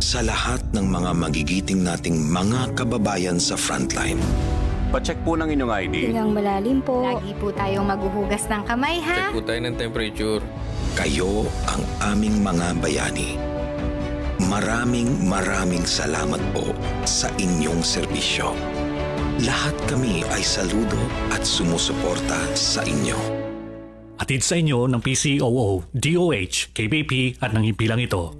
sa lahat ng mga magigiting nating mga kababayan sa frontline. Pacheck po ng inyong ID. Hingang malalim po. Lagi po tayong maghuhugas ng kamay, ha? Check po tayo ng temperature. Kayo ang aming mga bayani. Maraming salamat po sa inyong serbisyo. Lahat kami ay saludo at sumusuporta sa inyo. Atid sa inyo ng PCOO, DOH, KBP at ng himpilang ito.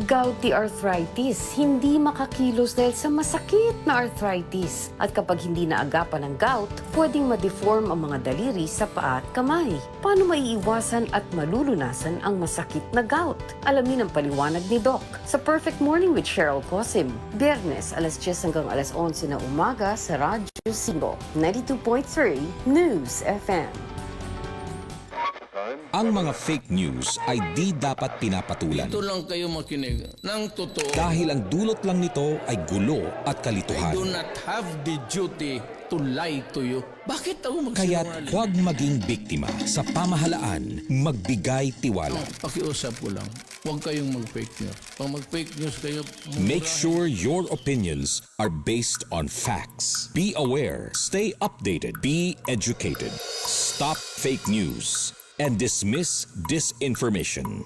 Gouty arthritis, hindi makakilos dahil sa masakit na arthritis. At kapag hindi naagapan ng gout, pwedeng ma-deform ang mga daliri sa paa at kamay. Paano maiiwasan at malulunasan ang masakit na gout? Alamin ang paliwanag ni Doc sa Perfect Morning with Cheryl Cosim. Biyernes, alas 10 hanggang alas 11 na umaga sa Radyo 5, 92.3 News FM. Ang mga fake news ay di dapat pinapatulan. Ito lang kayo makinig ng totoo. Dahil ang dulot lang nito ay gulo at I kalituhan. do not have the duty to lie to you. Bakit ako Kaya't magsinungaling? huwag maging biktima sa pamahalaan, magbigay tiwala. Pakiusap ko lang, huwag kayong mag-fake news. Pag mag-fake news kayo, Make sure your opinions are based on facts. Be aware, stay updated, be educated. Stop fake news and dismiss disinformation.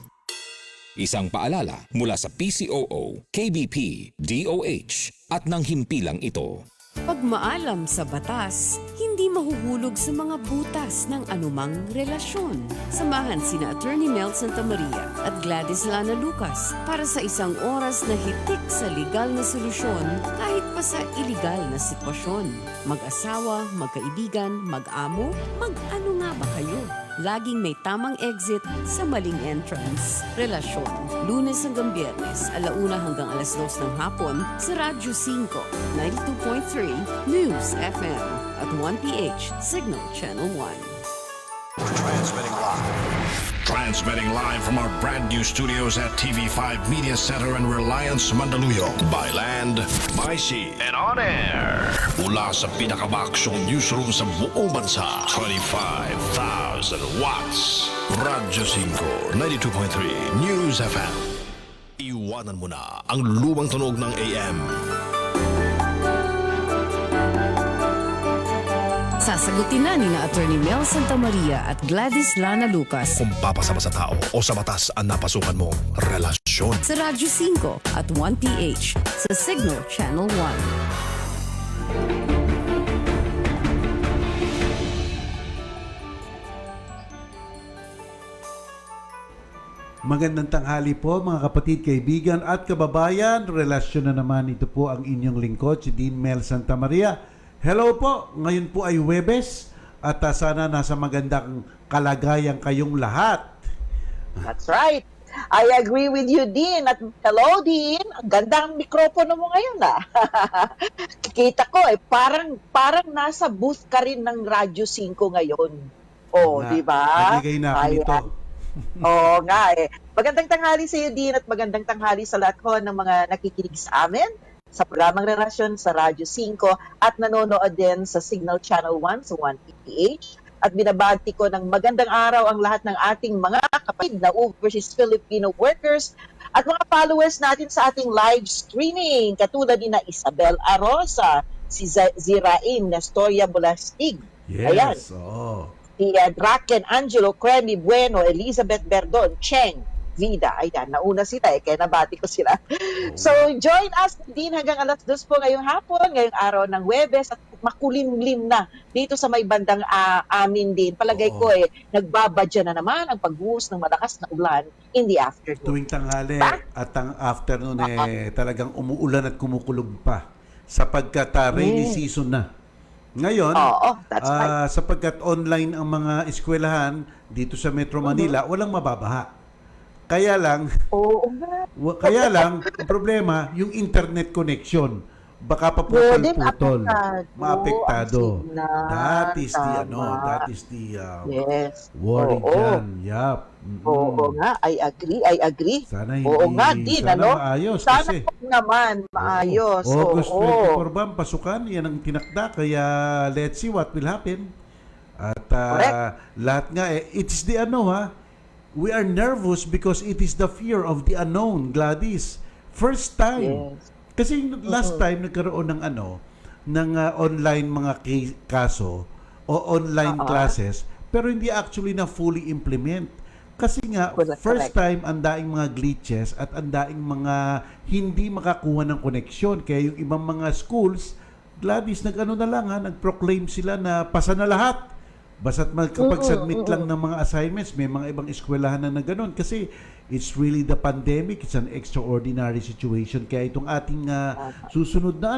Isang paalala mula sa PCOO, KBP, DOH at ng himpilang ito. Pag maalam sa batas, hindi mahuhulog sa mga butas ng anumang relasyon. Samahan sina Attorney Mel Santamaria at Gladys Lana Lucas para sa isang oras na hitik sa legal na solusyon kahit pa sa iligal na sitwasyon. Mag-asawa, magkaibigan, mag-amo, mag-ano nga ba kayo? Laging may tamang exit sa maling entrance. Relasyon. Lunes hanggang Biyernes, alauna hanggang alas 2 ng hapon sa Radyo 5, 92.3 News FM at 1PH Signal Channel 1. Transmitting live from our brand new studios at TV5 Media Center and Reliance Mandaluyong. By land, by sea, and on air. Mula sa pinakabaksyong newsroom sa buong bansa. 25,000 watts. Radyo 5, 92.3 News FM. Iwanan mo na ang lumang tunog ng AM. Sasagutin na ni na Attorney Mel Santamaria at Gladys Lana Lucas Kung papasama sa tao o sa batas ang napasukan mong relasyon. sa Radyo 5 at 1PH sa Signal Channel 1. Magandang tanghali po mga kapatid, kaibigan at kababayan. Relasyon na naman, ito po ang inyong lingkod, si Dean Mel Santamaria. Hello po, ngayon po ay Huwebes at sana nasa magandang kalagayan kayong lahat. That's right. I agree with you, Dean. At hello, Dean. Ang ganda ang mikropono mo ngayon, ah. Kikita ko, parang nasa booth ka rin ng Radyo 5 ngayon. Oh, di ba? Nagigay na ako nito. Oo nga eh. Magandang tanghali sa iyo, Dean, at magandang tanghali sa lahat ko ng mga nakikinig sa amin sa programang Relasyon sa Radyo 5 at nanonood din sa Signal Channel 1 sa 1PH. At binabati ko ng magandang araw ang lahat ng ating mga kapatid na overseas Filipino workers at mga followers natin sa ating live streaming katulad ni na Isabel Arosa, si Zirain Nestoria Bulastig. Ayan. Yes, oo. Si Draken Angelo Cremi Bueno, Elizabeth Berdon, Cheng Vida. Ayan, nauna sila kaya nabati ko sila. So, join us din hanggang alas 2 po ngayong hapon, ngayong araw ng Huwebes at makulimlim na dito sa may bandang amin din. Palagay ko nagbabadya na naman ang pagbuhos ng malakas na ulan in the afternoon. Tuwing tanghali at ang afternoon talagang umuulan at kumukulog pa sapagkat rainy season na. Ngayon, sapagkat online ang mga eskwelahan dito sa Metro Manila, walang mababaha. Kaya lang, ang problema, yung internet connection, baka pa putol, maapektado. That is the worry dyan. Yup. Oo nga, I agree. Sana hindi, din, maayos. Sana kasi, naman maayos. August 24 ba, pasukan, yan ang tinakda. Kaya let's see what will happen. At lahat nga, it's the we are nervous because it is the fear of the unknown, Gladys. First time. Yes. Kasi last time nagkaroon ng online mga kaso o online classes pero hindi actually na fully implement. Kasi nga, first time ang daing mga glitches at ang daing mga hindi makakuha ng koneksyon. Kaya yung ibang mga schools, Gladys, nag-proclaim sila na pasa na lahat. Basta't magkapag-submit lang ng mga assignments, may mga ibang eskwelahan na gano'n. Kasi it's really the pandemic, it's an extraordinary situation. Kaya itong ating susunod na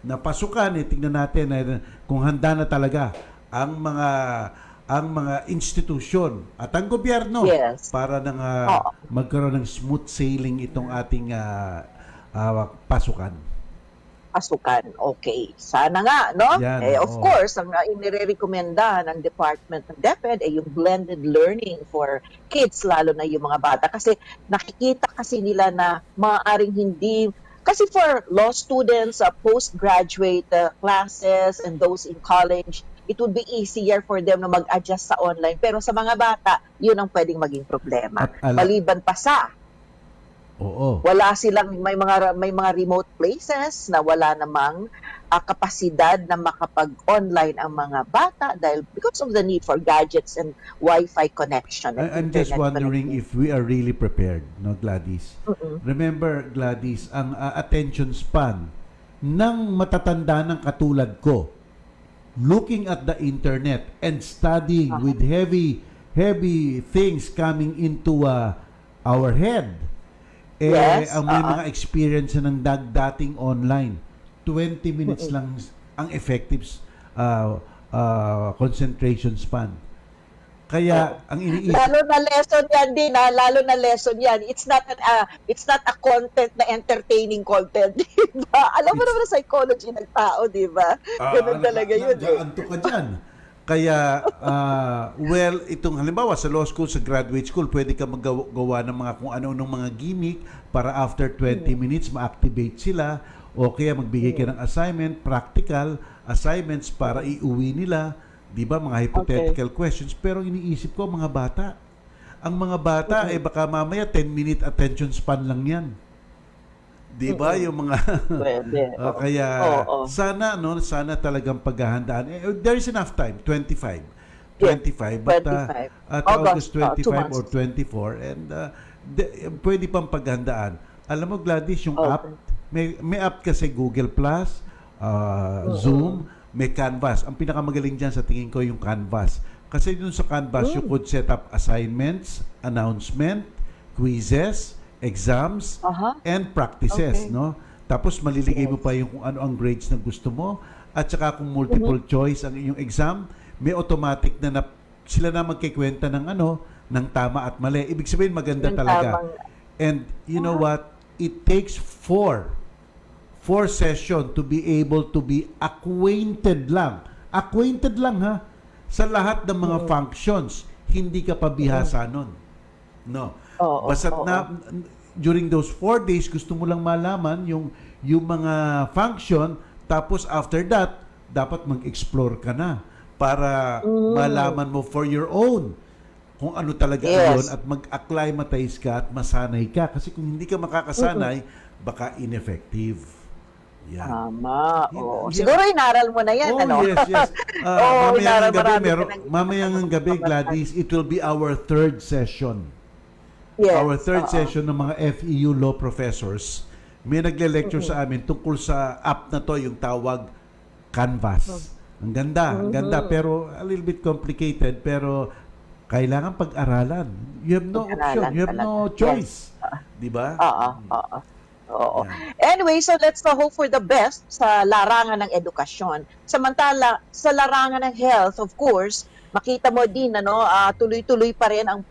na pasukan, tingnan natin kung handa na talaga ang mga institusyon at ang gobyerno para magkaroon ng smooth sailing itong ating pasukan. Okay. Sana nga, no? Yan, of course, ang inirekomenda ng Department of DepEd ay yung blended learning for kids, lalo na yung mga bata. Kasi nakikita kasi nila na maaaring hindi. Kasi for law students, postgraduate classes, and those in college, it would be easier for them na mag-adjust sa online. Pero sa mga bata, yun ang pwedeng maging problema. Maliban pa sa wala silang may mga remote places na wala namang kapasidad na makapag-online ang mga bata dahil because of the need for gadgets and Wi-Fi connection. I'm just wondering if we are really prepared, no, Gladys? Remember, Gladys, ang attention span ng matatanda ng katulad ko, looking at the internet and studying with heavy things coming into our head. Ang may mga experience ng dating online, 20 minutes lang ang effective concentration span. Kaya ang iniisip, lalo na lesson yan. It's not a content na entertaining content, diba? Alam mo naman ang psychology ng tao, diba? Ganun talaga yun. Anto ka dyan. Kaya, itong halimbawa sa law school, sa graduate school, pwede ka maggawa ng mga kung ano-anong mga gimmick para after 20 minutes ma-activate sila o kaya magbigay ka ng assignment, practical assignments para iuwi nila, di ba, mga hypothetical questions. Pero iniisip ko, mga bata. Ang mga bata, baka mamaya 10-minute attention span lang yan. Di ba yung mga kaya sana talagang paghahandaan. There is enough time, 25 but at August 25 or 24 and pwede pang paghandaan. Alam mo, Gladys, yung app may app kasi Google Plus, Zoom, may Canvas. Ang pinakamagaling diyan sa tingin ko yung Canvas. Kasi dun sa Canvas you could set up assignments, announcement, quizzes, exams and practices, no? Tapos maliligay mo pa yung kung ano ang grades na gusto mo at saka kung multiple choice ang inyong exam, may automatic na sila na magkikwenta ng ng tama at mali. Ibig sabihin maganda talaga. And you know what? It takes 4 session to be able to be acquainted lang ha sa lahat ng mga functions. Hindi ka pabihasa nun. No. Basta't during those 4 days, gusto mo lang malaman yung mga function, tapos after that, dapat mag-explore ka na para malaman mo for your own kung ano talaga yun at mag-acclimatize ka at masanay ka. Kasi kung hindi ka makakasanay, baka ineffective. Yan. Tama. Siguro inaral mo na yan, Yes. Mamayang gabi, Gladys, it will be our 3rd session. Our 3rd session ng mga FEU law professors, may nagle-lecture sa amin tungkol sa app na to, yung tawag Canvas. Ang ganda, pero a little bit complicated, pero kailangan pag-aralan. You have no option, you have no choice. Di ba? Anyway, so let's hope for the best sa larangan ng edukasyon. Samantala, sa larangan ng health, of course, makita mo din tuloy-tuloy pa rin ang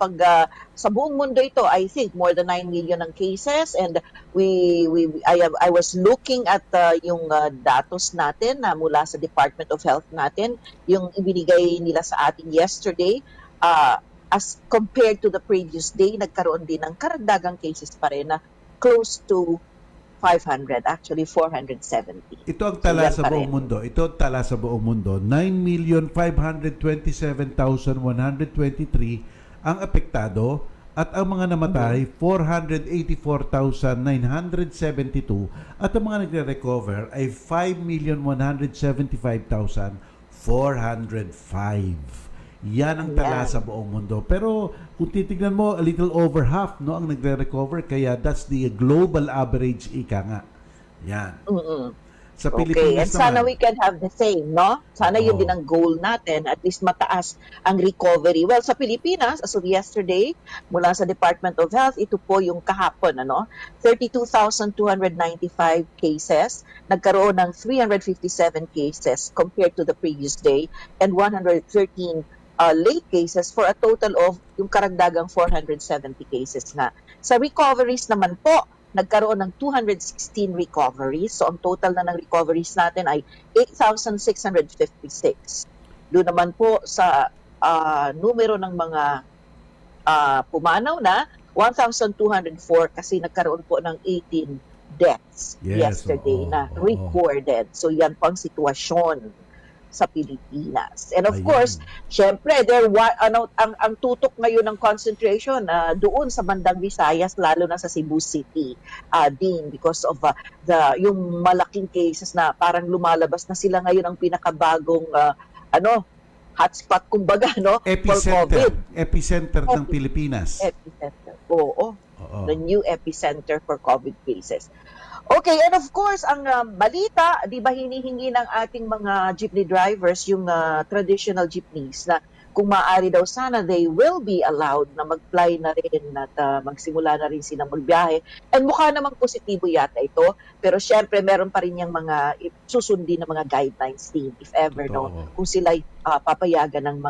sa buong mundo ito. I think more than 9 million ang cases, and I was looking at yung datos natin na mula sa Department of Health natin, yung ibinigay nila sa atin yesterday, as compared to the previous day, nagkaroon din ng karagdagang cases pa rin na close to 500, actually 470. Ito ang tala sa buong mundo. 9,527,123 ang apektado At ang mga namatay, 484,972. At ang mga nagre-recover ay 5,175,405. Yan ang tala sa buong mundo. Pero kung titignan mo, a little over half no ang nagre-recover. Kaya that's the global average, ika nga. Yan. Sa Pilipinas and sana naman, we can have the same, no? Sana yun din ang goal natin, at least mataas ang recovery. Well, sa Pilipinas, as of yesterday, mula sa Department of Health, ito po yung kahapon, 32,295 cases, nagkaroon ng 357 cases compared to the previous day, and 113 late cases for a total of yung karagdagang 470 cases na. Sa recoveries naman po, nagkaroon ng 216 recoveries. So, ang total na ng recoveries natin ay 8,656. Doon naman po sa numero ng mga pumanaw na, 1,204 kasi nagkaroon po ng 18 deaths yesterday na recorded. So, yan po ang sitwasyon sa Pilipinas. And of course, syempre, ang tutok ngayon ng concentration doon sa bandang Visayas, lalo na sa Cebu City, din because of yung malaking cases na parang lumalabas na sila ngayon ang pinakabagong hotspot kumbaga, epicenter, for COVID. epicenter ng Pilipinas. Epicenter. Oo. The new epicenter for COVID cases. Okay, and of course, ang balita, di ba hinihingi ng ating mga jeepney drivers yung traditional jeepneys na kung maaari daw sana, they will be allowed na mag-fly na rin at magsimula na rin silang magbiyahe. And mukha namang positibo yata ito, pero syempre meron pa rin yung mga susundin na mga guidelines din, if ever, kung sila papayagan ng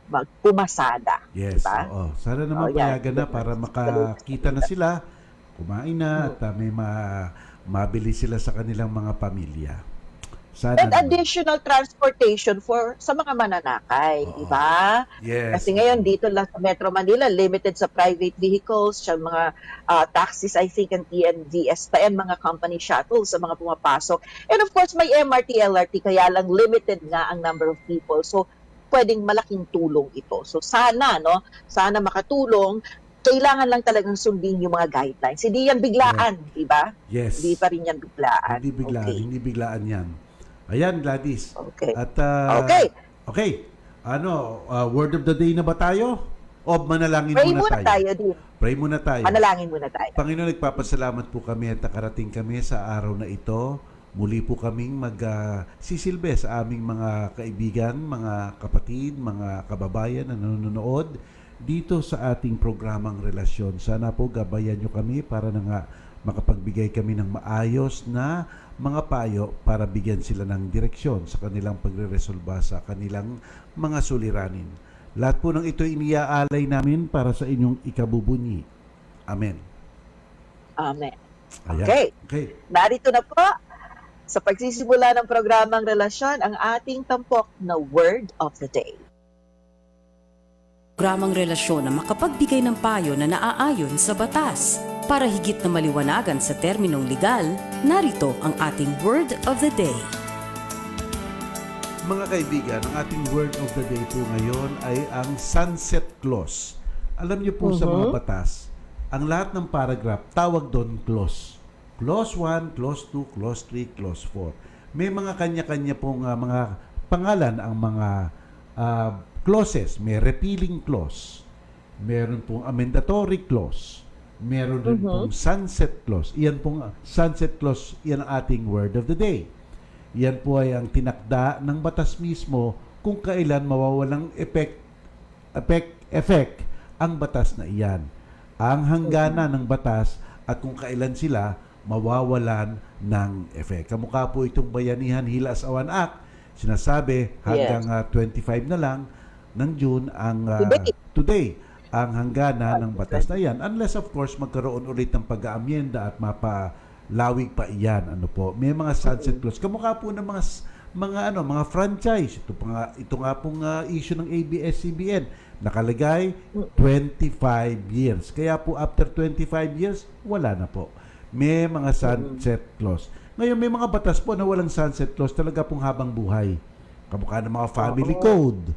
magpumasada. Yes, diba? Sana naman payagan na para makakita na sila, kumain na, at may mabili sila sa kanilang mga pamilya. Sana and additional transportation sa mga mananakay, di ba? Yes. Kasi ngayon dito lang sa Metro Manila, limited sa private vehicles, sa mga taxis, I think, and TNVS pa, and mga company shuttles sa mga pumapasok. And of course, may MRT, LRT, kaya lang limited nga ang number of people. So, pwedeng malaking tulong ito. So, sana makatulong. Kailangan lang talagang sundin yung mga guidelines. Hindi yan biglaan, di ba? Yes. Hindi pa rin yan biglaan. Hindi biglaan yan. Ayan, Gladys. Okay. At, okay. Word of the day na ba tayo? O manalangin Pray muna tayo? Pray muna tayo. Manalangin muna tayo. Panginoon, nagpapasalamat po kami at nakarating kami sa araw na ito. Muli po kaming magsisilbi sa aming mga kaibigan, mga kapatid, mga kababayan na nanonood dito sa ating programang Relasyon. Sana po gabayan nyo kami para na nga makapagbigay kami ng maayos na mga payo para bigyan sila ng direksyon sa kanilang pagre-resolba sa kanilang mga suliranin. Lahat po ng ito iniaalay namin para sa inyong ikabubunyi. Amen. Amen. Ayan. Okay. Narito na po sa pagsisimula ng programang Relasyon ang ating tampok na Word of the Day. Programang Relasyon na makapagbigay ng payo na naaayon sa batas. Para higit na maliwanagan sa terminong legal, narito ang ating Word of the Day. Mga kaibigan, ang ating Word of the Day po ngayon ay ang Sunset Clause. Alam niyo po sa mga batas, ang lahat ng paragraph, tawag doon clause. Clause 1, Clause 2, Clause 3, Clause 4. May mga kanya-kanya pong mga pangalan ang mga clauses. May repealing clause, meron pong amendatory clause, meron din pong sunset clause. Iyan pong sunset clause, iyan ang ating word of the day. Iyan po ay ang tinakda ng batas mismo kung kailan mawawalang effect ang batas na iyan. Ang hangganan ng batas at kung kailan sila mawawalan ng effect. Kamukha po itong Bayanihan Hilas Awan Act. Sinasabi hanggang 25 na lang ng June ang today ang hangganan ng batas na yan, unless of course magkaroon ulit ng pag-aamyenda at mapalawig pa iyan. May mga sunset clause kamukha po ng mga franchise. Ito nga pong issue ng ABS-CBN, nakalagay 25 years, kaya po after 25 years wala na po. May mga sunset clause. Ngayon may mga batas po na walang sunset clause, talaga pong habang buhay. Kamukha ng mga family code,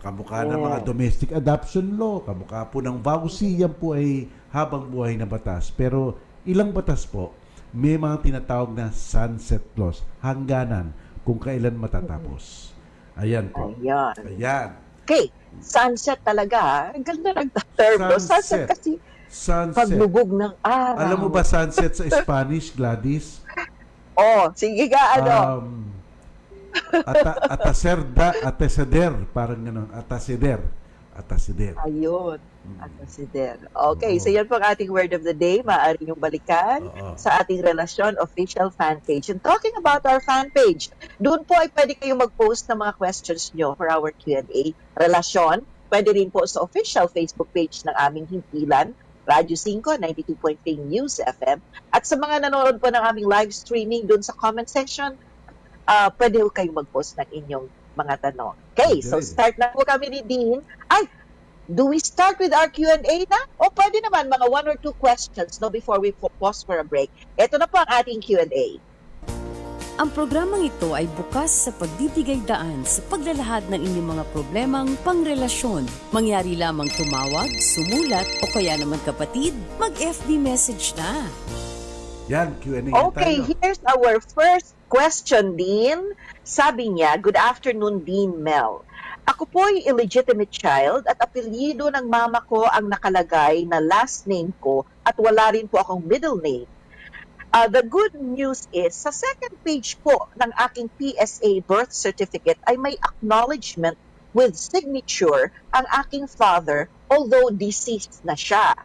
kamukha ng mga domestic adoption law, kamukha po ng VAUSI, yan po ay habang buhay na batas. Pero ilang batas po, may mga tinatawag na sunset clause, hangganan kung kailan matatapos. Ayan po. Ayan. Okay, sunset talaga. Ang ganda ng term. Sunset kasi paglubog ng araw. Alam mo ba sunset sa Spanish, Gladys? Sige ka, Ataceder, parang gano'n. Ataceder. Ayun. Ataceder. Okay, so yan po ang ating word of the day. Maaari niyong balikan sa ating Relasyon official fan page. And talking about our fan page, doon po ay pwede kayong mag-post ng mga questions nyo for our Q&A. Relasyon, pwede rin po sa official Facebook page ng aming himpilan, Radyo 5, 92.3 News FM. At sa mga nanonood po ng aming live streaming doon sa comment section, pwede po kayong mag-post ng inyong mga tanong. Okay, so start na po kami ni Dean. Do we start with our Q&A na? O pwede naman mga 1 or 2 questions before we pause for a break. Ito na po ang ating Q&A. Ang programang ito ay bukas sa pagbibigay daan sa paglalahad ng inyong mga problemang pangrelasyon. Mangyari lamang tumawag, sumulat, o kaya naman kapatid, mag-FB message na. Yan, Q&A Okay, tayo. here's our first question, Dean. Sabi niya, good afternoon, Dean Mel. Ako po ay illegitimate child at apelyido ng mama ko ang nakalagay na last name ko at wala rin po akong middle name. The good news is, sa second page po ng aking PSA birth certificate ay may acknowledgement with signature ang aking father, although deceased na siya.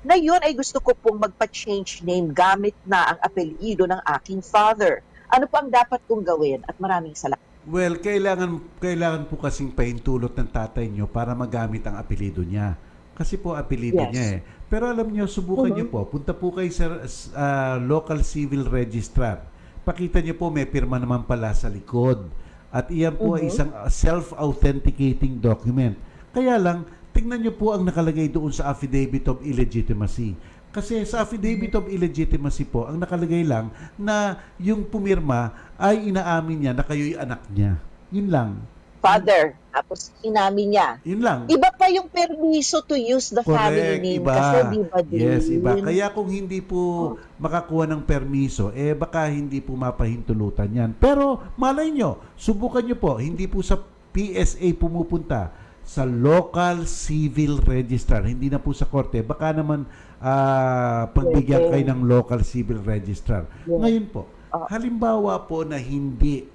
Ngayon ay gusto ko pong magpa-change name gamit na ang apelyido ng aking father. Ano po ang dapat kong gawin? At maraming salamat. Well, kailangan po kasing paintulot ng tatay nyo para magamit ang apelido niya. Kasi po apelido niya eh. Pero alam nyo, subukan nyo po. Punta po kayo sa local civil registrar. Pakita nyo po, may pirma naman pala sa likod. At iyan po ay isang self-authenticating document. Kaya lang, tingnan nyo po ang nakalagay doon sa affidavit of illegitimacy. Kasi sa affidavit of illegitimacy po, ang nakalagay lang na yung pumirma ay inaamin niya na kayo'y anak niya. Yun lang. Father, tapos inamin niya. Yun lang. Iba pa yung permiso to use the family name. Iba. Kasi di ba din? Yes, iba. Kaya kung hindi po makakuha ng permiso, baka hindi po mapahintulutan yan. Pero malay nyo, subukan nyo po, hindi po sa PSA pumupunta, sa local civil registrar, hindi na po sa korte. Baka naman pagbigyan kayo ng local civil registrar. Ngayon po, halimbawa po na hindi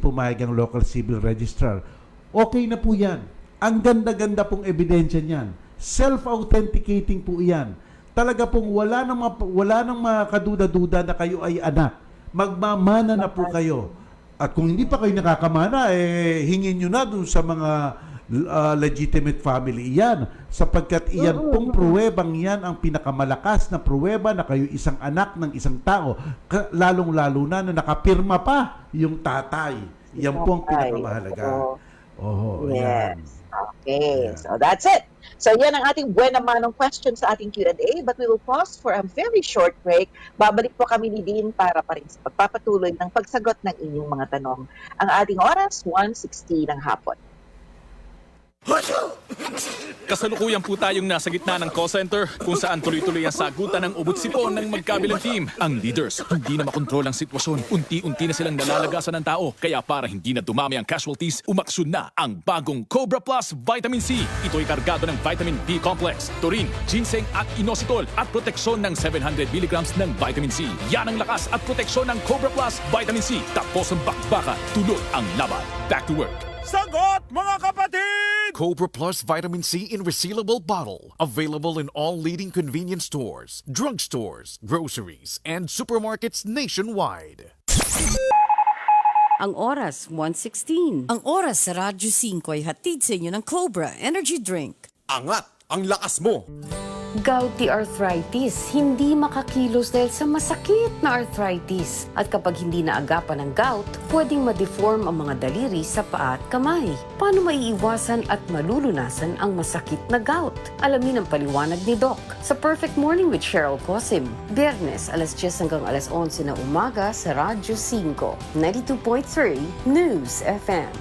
pumayag ang local civil registrar, okay na po yan. Ang ganda-ganda pong ebidensya niyan. Self-authenticating po yan. Talaga pong wala nang makaduda-duda na kayo ay anak. Magmamana na po kayo. At kung hindi pa kayo nakakamana, hingin nyo na dun sa mga legitimate family iyan, sapagkat iyan pong pruwebang yan ang pinakamalakas na pruweba na kayo isang anak ng isang tao, lalong-lalo na nakapirma pa yung tatay. Yan po ang pinakamahalaga. Yes. Okay, so that's it. So yan ang ating buena manong question sa ating Q&A, but we will pause for a very short break. Babalik po kami ni Dean para pa rin sa pagpapatuloy ng pagsagot ng inyong mga tanong. Ang ating oras, 1:60 ng hapon. Kasalukuyan po tayong nasa gitna ng call center kung saan tuloy-tuloy ang sagutan ng ubot-sipon ng magkabilang team. Ang leaders, hindi na makontrol ang sitwasyon. Unti-unti na silang nalalagasan ng tao. Kaya para hindi na dumami ang casualties, umaksyon na ang bagong Cobra Plus Vitamin C. Ito'y kargado ng Vitamin B Complex, Taurine, Ginseng at Inositol at proteksyon ng 700 mg ng Vitamin C. Yan ang lakas at proteksyon ng Cobra Plus Vitamin C. Tapos ang bakbakan, tuloy ang laban. Back to work. Sagot, mga kapatid! Cobra Plus Vitamin C in resealable bottle. Available in all leading convenience stores, drugstores, groceries, and supermarkets nationwide. Ang oras, 1:16. Ang oras sa Radyo 5 ay hatid sa inyo ng Cobra Energy Drink. Angat ang lakas mo! Gouty arthritis, hindi makakilos dahil sa masakit na arthritis. At kapag hindi naagapan ng gout, pwedeng ma-deform ang mga daliri sa paa at kamay. Paano maiiwasan at malulunasan ang masakit na gout? Alamin ang paliwanag ni Doc sa Perfect Morning with Cheryl Cosim. Biyernes, alas 10 hanggang alas 11 ng umaga sa Radyo 5, 92.3 News FM.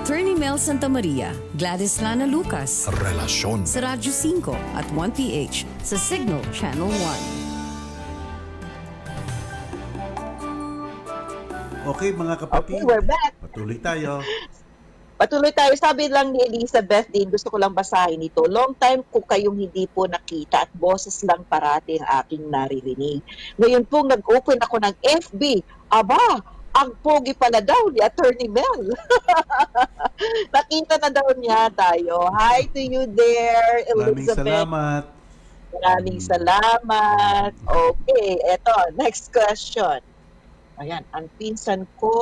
Attorney Mel Santamaria, Gladys Lana Lucas, Relasyon. sa Radyo 5 at 1PH sa Signal Channel 1. Okay, mga kapatid. Okay, we're back. Patuloy tayo. Patuloy tayo. Sabi lang ni Elizabeth din, gusto ko lang basahin ito. Long time ko kayong hindi po nakita at boses lang parati ang aking naririnig. Ngayon po nag-open ako ng FB. Aba, ang pogi pala daw ni Attorney Mel. Nakita na daw niya tayo. Hi to you there, Maraming Elizabeth. salamat. Maraming salamat. Okay, eto, next question. Ayan, ang pinsan ko,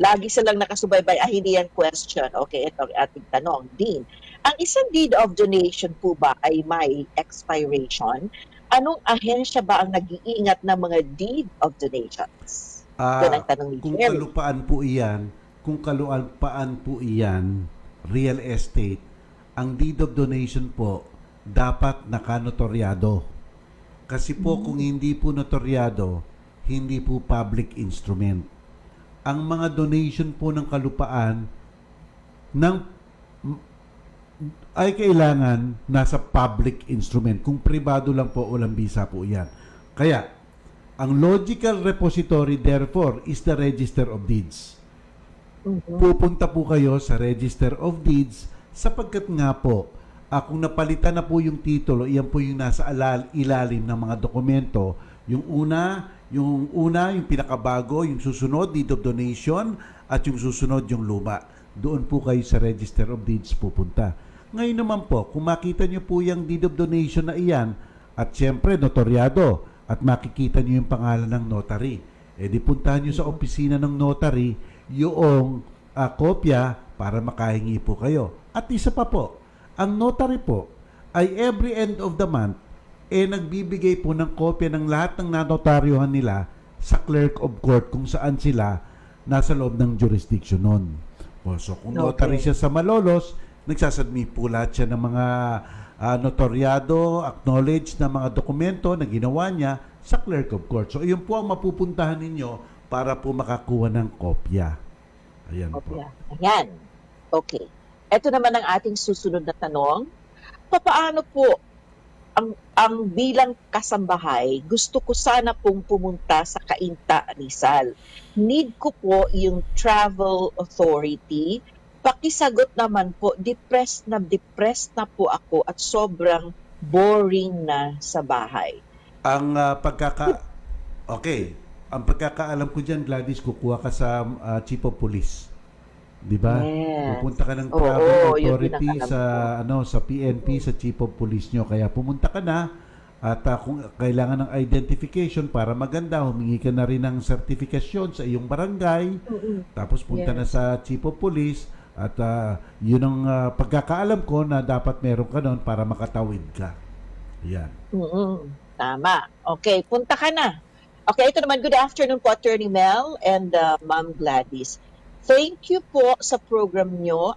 lagi silang nakasubaybay. Hindi yan question. Okay, ito ang ating tanong. Dean, ang isang deed of donation po ba ay may expiration? Anong ahensya ba ang nag-iingat ng mga deed of donations? Yan ang tanong ni Kung Jerry. kalupaan po iyan, real estate, ang deed of donation po, dapat nakanotoryado. Kasi po kung hindi po notoryado, hindi po public instrument. Ang mga donation po ng kalupaan ay kailangan nasa public instrument. Kung pribado lang po, walang bisa po yan. Kaya, ang logical repository therefore is the Register of Deeds. Pupunta po kayo sa Register of Deeds sapagkat nga po, kung napalitan na po yung titulo, iyan po yung nasa ilalim ng mga dokumento. Yung pinakabago, yung susunod, deed of donation, at yung susunod, yung luma. Doon po kayo sa Register of Deeds pupunta. Ngayon naman po, kung makita nyo po yung deed of donation na iyan, at syempre, notaryado, at makikita nyo yung pangalan ng notary, di puntahan nyo sa opisina ng notary yung kopya para makahingi po kayo. At isa pa po, ang notary po ay every end of the month nagbibigay po ng kopya ng lahat ng nanotaryohan nila sa clerk of court kung saan sila nasa loob ng jurisdiction nun. So kung notary siya sa Malolos, nagsasubmit po lahat siya ng mga notaryado, acknowledged na mga dokumento na ginawa niya sa clerk of court. So yun po ang mapupuntahan ninyo para po makakuha ng kopya. Ayan po. Ayan. Okay. Ito naman ang ating susunod na tanong. Paano po ang bilang kasambahay, gusto ko sana pong pumunta sa Cainta, Rizal. Need ko po yung travel authority. Pakisagot naman po, depressed na po ako at sobrang boring na sa bahay. Ang pagkakaalam ko dyan, Gladys, kukuha ka sa Chief of Police. Di ba? Yes. Pupunta ka ng travel authority sa PNP, sa Chief of Police nyo. Kaya pumunta ka na at kung kailangan ng identification para maganda, humingi ka na rin ng certification sa iyong barangay. Tapos punta na sa Chief of Police at yun ang pagkakaalam ko na dapat meron ka doon para makatawid ka. Yan. Tama. Okay, punta ka na. Okay, ito naman, good afternoon po, Attorney Mel and Ma'am Gladys. Thank you po sa program nyo.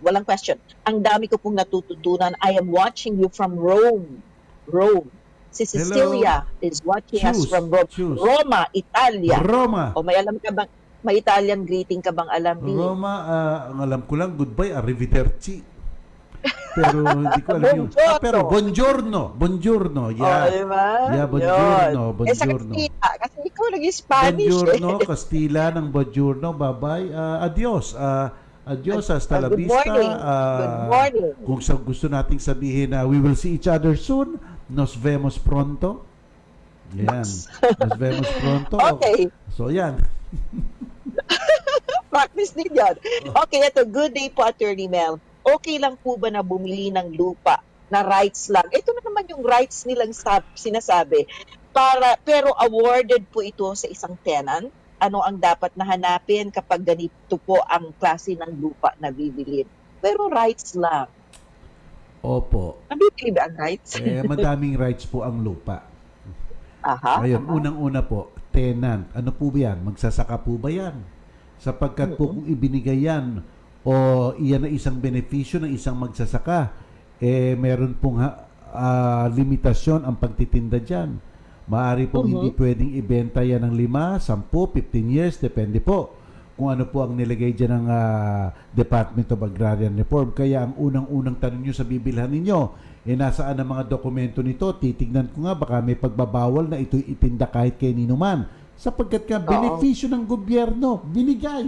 Walang question. Ang dami ko pong natututunan. I am watching you from Rome. Si Cecilia is watching us from Rome. Roma, Italia. Roma. O may alam ka bang, may Italian greeting ka bang alam? Roma, ang alam ko lang, goodbye, arrivederci. Pero hindi ko alam yun. Pero buongiorno. Yeah. Diba? Yeah, buongiorno. Sa Kastila, kasi ikaw nag-Spanish. Buongiorno, Kastila ng buongiorno, bye-bye. Adios. Adios, hasta la vista. Good morning. Kung gusto nating sabihin na we will see each other soon, nos vemos pronto. Yan. Nos vemos pronto. Okay. So, yan. Practice din yan. Okay, ito. Good day po, Attorney Mel. Okay lang po ba na bumili ng lupa na rights lang? Ito na naman yung rights nilang sinasabi. Pero awarded po ito sa isang tenant. Ano ang dapat na hanapin kapag ganito po ang klase ng lupa na bibilin? Pero rights lang. Opo. Nabibili ba ang rights? Madaming rights po ang lupa. Ngayon, unang-una po, tenant. Ano po ba yan? Magsasaka po ba yan? Sapagkat po kung ibinigay yan o iyan na isang benepisyo ng isang magsasaka, meron pong limitasyon ang pagtitinda dyan. Maaari pong hindi pwedeng ibenta yan ng 5, 10, 15 years, depende po kung ano po ang nilagay dyan ng Department of Agrarian Reform. Kaya ang unang-unang tanong nyo sa bibilhan ninyo, nasaan ang mga dokumento nito? Titignan ko nga, baka may pagbabawal na ito'y itinda kahit kay ninuman. Sapagkat ka, benepisyo ng gobyerno, binigay.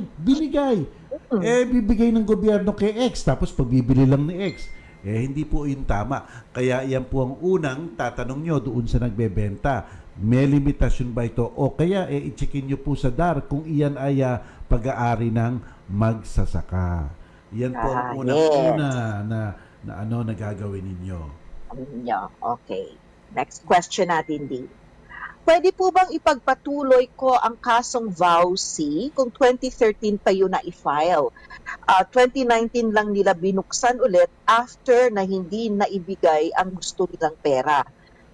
Bibigay ng gobyerno kay X, tapos pagbibili lang ni X. Hindi po yun tama. Kaya yan po ang unang tatanong nyo doon sa nagbebenta. May limitasyon ba ito? O kaya, i-checkin nyo po sa DAR kung iyan ay pag-aari ng magsasaka. Yan po ang unang-una na gagawin ninyo. Okay. Next question natin, din. Pwede po bang ipagpatuloy ko ang kasong VAUC kung 2013 pa yun na i-file? 2019 lang nila binuksan ulit after na hindi naibigay ang gusto nilang pera.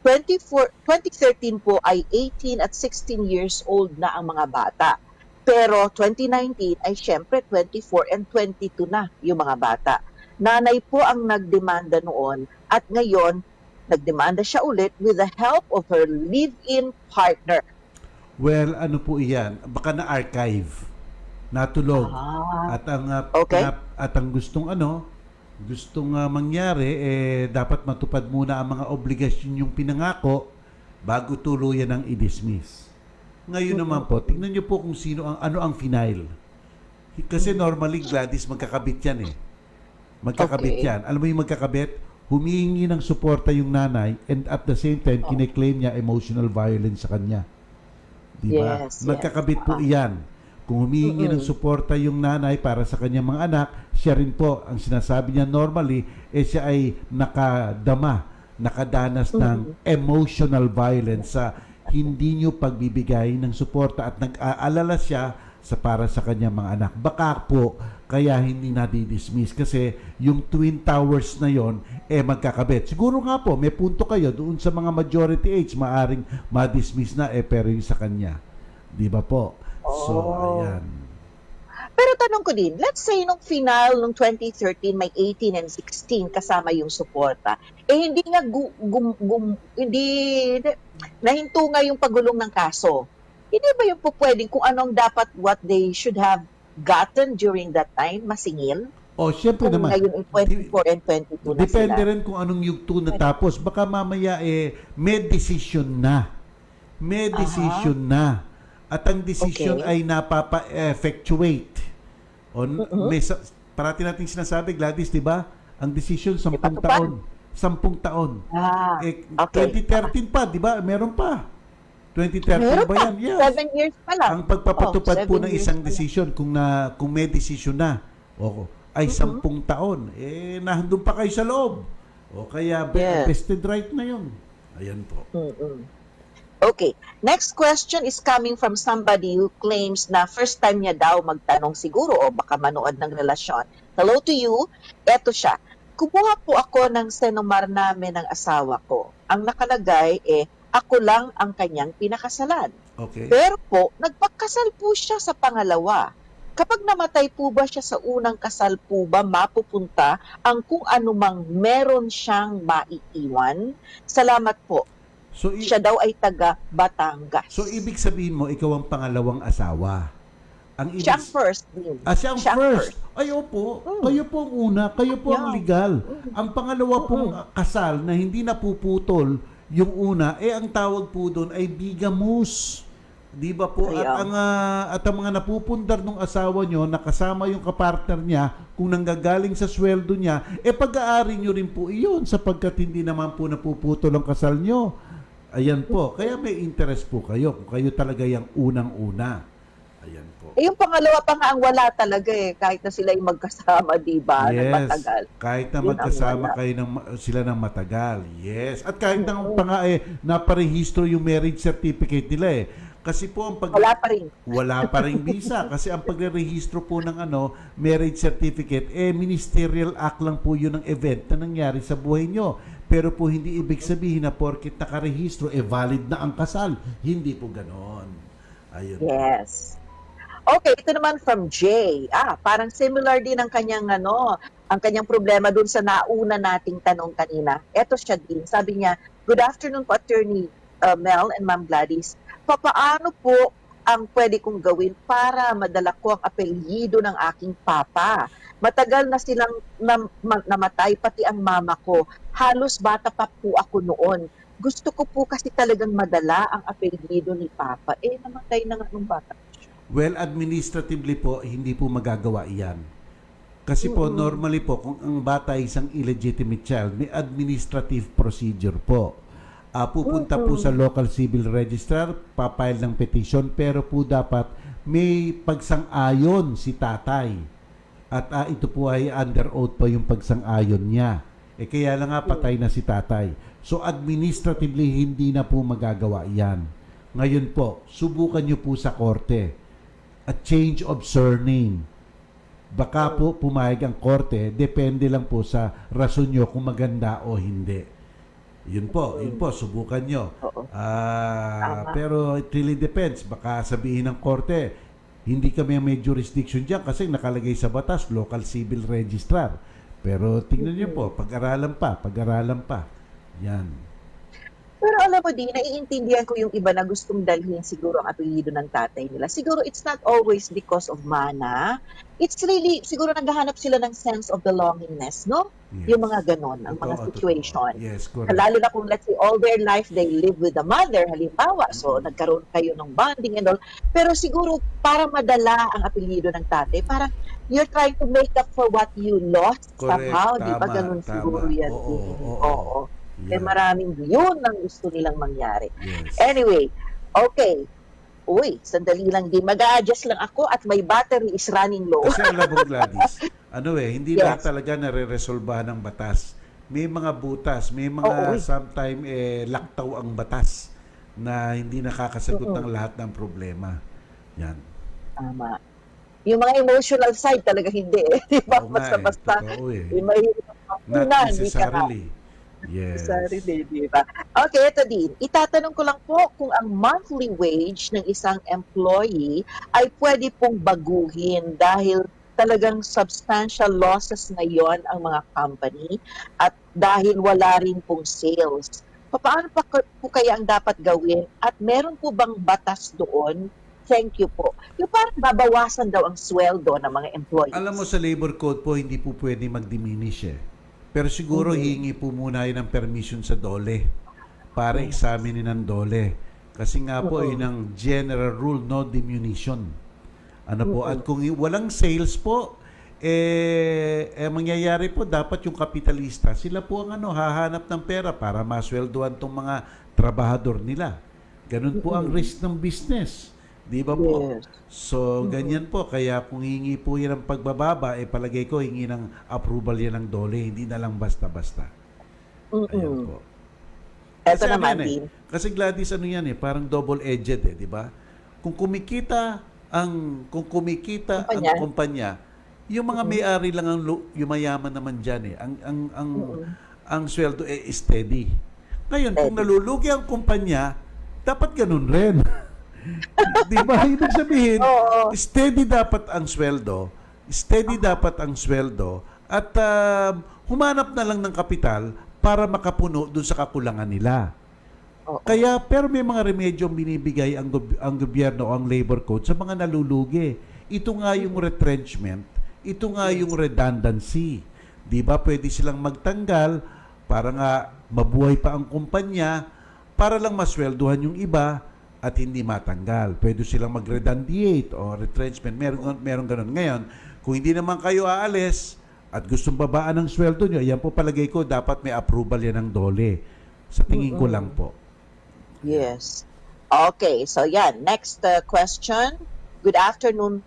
2013 po ay 18 at 16 years old na ang mga bata. Pero 2019 ay syempre 24 and 22 na yung mga bata. Nanay po ang nagdemanda noon at ngayon nagdemanda siya ulit with the help of her live-in partner. Well, ano po iyan? Baka na-archive, natulog. At ang gustong mangyari, dapat matupad muna ang mga obligasyon yung pinangako bago tuluyan ang i-dismiss. Ngayon naman po, tingnan nyo po kung ano ang final. Kasi normally, Gladys, magkakabit yan Magkakabit yan. Alam mo yung magkakabit? Humihingi ng suporta yung nanay and at the same time, kine-claim niya emotional violence sa kanya. Diba? Magkakabit po iyan. Kung humihingi ng suporta yung nanay para sa kanyang mga anak, siya rin po, ang sinasabi niya normally, siya ay nakadanas ng emotional violence sa hindi niyo pagbibigay ng suporta at nag-aalala siya para sa kanyang mga anak. Baka po, kaya hindi na-dismiss kasi yung Twin Towers na yon magkakabit. Siguro nga po, may punto kayo doon sa mga majority age, maaring ma-dismiss na pero yung sa kanya. Di ba po? So, ayan. Pero tanong ko din, let's say nung final nung 2013 may 18 and 16 kasama yung suporta. Hindi nga nahinto nga yung pagulong ng kaso. Hindi ba yung po pwedeng kung anong dapat what they should have gotten during that time, masingil? Siyempre kung naman. Ngayon 24 and 22 na Depende sila. rin kung anong yugto natapos. Baka mamaya may decision na. May decision na. At ang decision ay napapa-effectuate. Parati natin sinasabi, Gladys, di ba? Ang decision, 10 taon. 10 taon. 2013 pa, di ba? Meron pa. 2013 ba yan? Yes. 7 years pa lang. Ang pagpapatupad po ng isang decision, kung may decision na, ay 10 taon, nahandun pa kayo sa loob. Kaya vested right na yun. Ayan po. Okay. Next question is coming from somebody who claims na first time niya daw magtanong siguro o baka manood ng relasyon. Hello to you. Eto siya. Kumuha po ako ng senomar namin ng asawa ko. Ang nakalagay ako lang ang kanyang pinakasalan. Okay. Pero po, nagpakasal po siya sa pangalawa. Kapag namatay po ba siya sa unang kasal po ba mapupunta ang kung anumang meron siyang maiiwan? Salamat po. So, siya daw ay taga Batangas. So, ibig sabihin mo, ikaw ang pangalawang asawa. Siya ang first din. Siya ang first. Ay, opo. Kayo po ang una. Kayo po ang legal. Ang pangalawa pong kasal na hindi napuputol yung una, ang tawag po doon ay bigamous. Di ba po? At ang mga napupundar ng asawa nyo, nakasama yung kapartner niya, kung nanggagaling sa sweldo niya, pag-aari nyo rin po iyon sapagkat hindi naman po napuputol ang kasal nyo. Ayan po. Kaya may interest po kayo kung kayo talaga yung unang-una. Ayan po. Yung pangalawa pa nga ang wala talaga kahit na sila yung magkasama, di ba? Yes. Ng matagal. Kahit na magkasama sila ng matagal. Yes. At kahit na naparehistro yung marriage certificate nila Kasi po ang wala pa rin. Wala pa rin visa kasi ang pagre-rehistro po ng marriage certificate ministerial act lang po 'yun ng event na nangyari sa buhay nyo. Pero po hindi ibig sabihin na porket nakarehistro valid na ang kasal. Hindi po ganoon. Ayun. Yes. Okay, ito naman from Jay. Parang similar din ang kanyang ang kanyang problema dun sa nauna nating tanong kanina. Ito siya din. Sabi niya, "Good afternoon po, Attorney Mel and Ma'am Gladys. Papaano po ang pwede kong gawin para madala ko ang apelyido ng aking papa. Matagal na silang namatay, pati ang mama ko. Halos bata pa po ako noon. Gusto ko po kasi talagang madala ang apelyido ni papa. Namatay na nga nung bata. Well, administratively po, hindi po magagawa iyan. Kasi po, normally po, kung ang bata ay isang illegitimate child, may administrative procedure po. Pupunta po sa local civil registrar, papile ng petition, pero po dapat may pagsang-ayon si tatay. At ito po ay under oath pa yung pagsang-ayon niya. Kaya lang nga patay na si tatay. So administratively, hindi na po magagawa yan. Ngayon po, subukan nyo po sa korte. A change of surname. Baka po pumayag ang korte, depende lang po sa rason nyo kung maganda o hindi. Yun po, subukan nyo. Pero it really depends. Baka sabihin ng korte, hindi kami may jurisdiction dyan kasi nakalagay sa batas, local civil registrar. Pero tingnan nyo po, pag-aralan pa. Yan. Pero alam mo din, naiintindihan ko yung iba na gustong dalhin siguro ang apelyido ng tatay nila. Siguro it's not always because of mana. It's really, siguro naghahanap sila ng sense of belongingness, no? Yes. Yung mga ganon, ang mga situation. Yes, correct. Lalo na kung let's say all their life they live with the mother, halimbawa. So nagkaroon kayo ng bonding and all. Pero siguro para madala ang apelyido ng tatay, parang you're trying to make up for what you lost somehow. Di ba ganun siguro yan? Oo. Yeah. Maraming yun ang gusto nilang mangyari. Yes. Anyway, okay. Uy, sandali lang din. Mag-a-adjust lang ako at my battery is running low. Kasi alam mo, Gladys, hindi lahat talaga nare-resolbahan ng batas. May mga butas, may mga sometime laktaw ang batas na hindi nakakasagot ng lahat ng problema. Yan. Tama. Yung mga emotional side talaga hindi. Di ba? Basta-basta. Not necessarily. Yes. Diba? Okay, ito din. Itatanong ko lang po kung ang monthly wage ng isang employee ay pwede pong baguhin dahil talagang substantial losses ngayon ang mga company at dahil wala rin pong sales. Paano pa po kaya ang dapat gawin at meron po bang batas doon? Thank you po. Yung parang babawasan daw ang sweldo ng mga employees. Alam mo sa labor code po, hindi po pwede mag-diminish Pero siguro hihingi po muna yun ng permission sa DOLE para examinin ng DOLE. Kasi nga po ng general rule, no diminution. At kung walang sales po, mangyayari po, dapat yung kapitalista, sila po ang hahanap ng pera para masweldoan tong mga trabahador nila. Ganun po ang risk ng business. Di ba po? Yes. So, ganyan po. Kaya kung hingi po yan ng pagbababa, palagay ko, hingi ng approval yan ng DOLE. Hindi na lang basta-basta. Ayan po. Ito naman din. Kasi Gladys, parang double-edged di ba? Kung kumikita ang kumpanya, yung mga may-ari lang ang yumayaman naman dyan ang sweldo steady. Ngayon, kung nalulugi ang kumpanya, dapat ganun rin. Di ba? Ibig sabihin, steady dapat ang sweldo at humanap na lang ng kapital para makapuno dun sa kakulangan nila. Kaya, pero may mga remedyong binibigay ang gobyerno o ang labor code sa mga nalulugi. Ito nga yung retrenchment, ito nga yung redundancy. Di ba? Pwede silang magtanggal para nga mabuhay pa ang kumpanya para lang masweldohan yung iba at hindi matanggal. Pwede silang mag-redundiate o retrenchment. Meron ganun. Ngayon, kung hindi naman kayo aalis at gustong babaan ng sweldo nyo, yan po palagay ko, dapat may approval yan ng DOLE. Sa tingin ko lang po. Yes. Okay, so yan. Next question. Good afternoon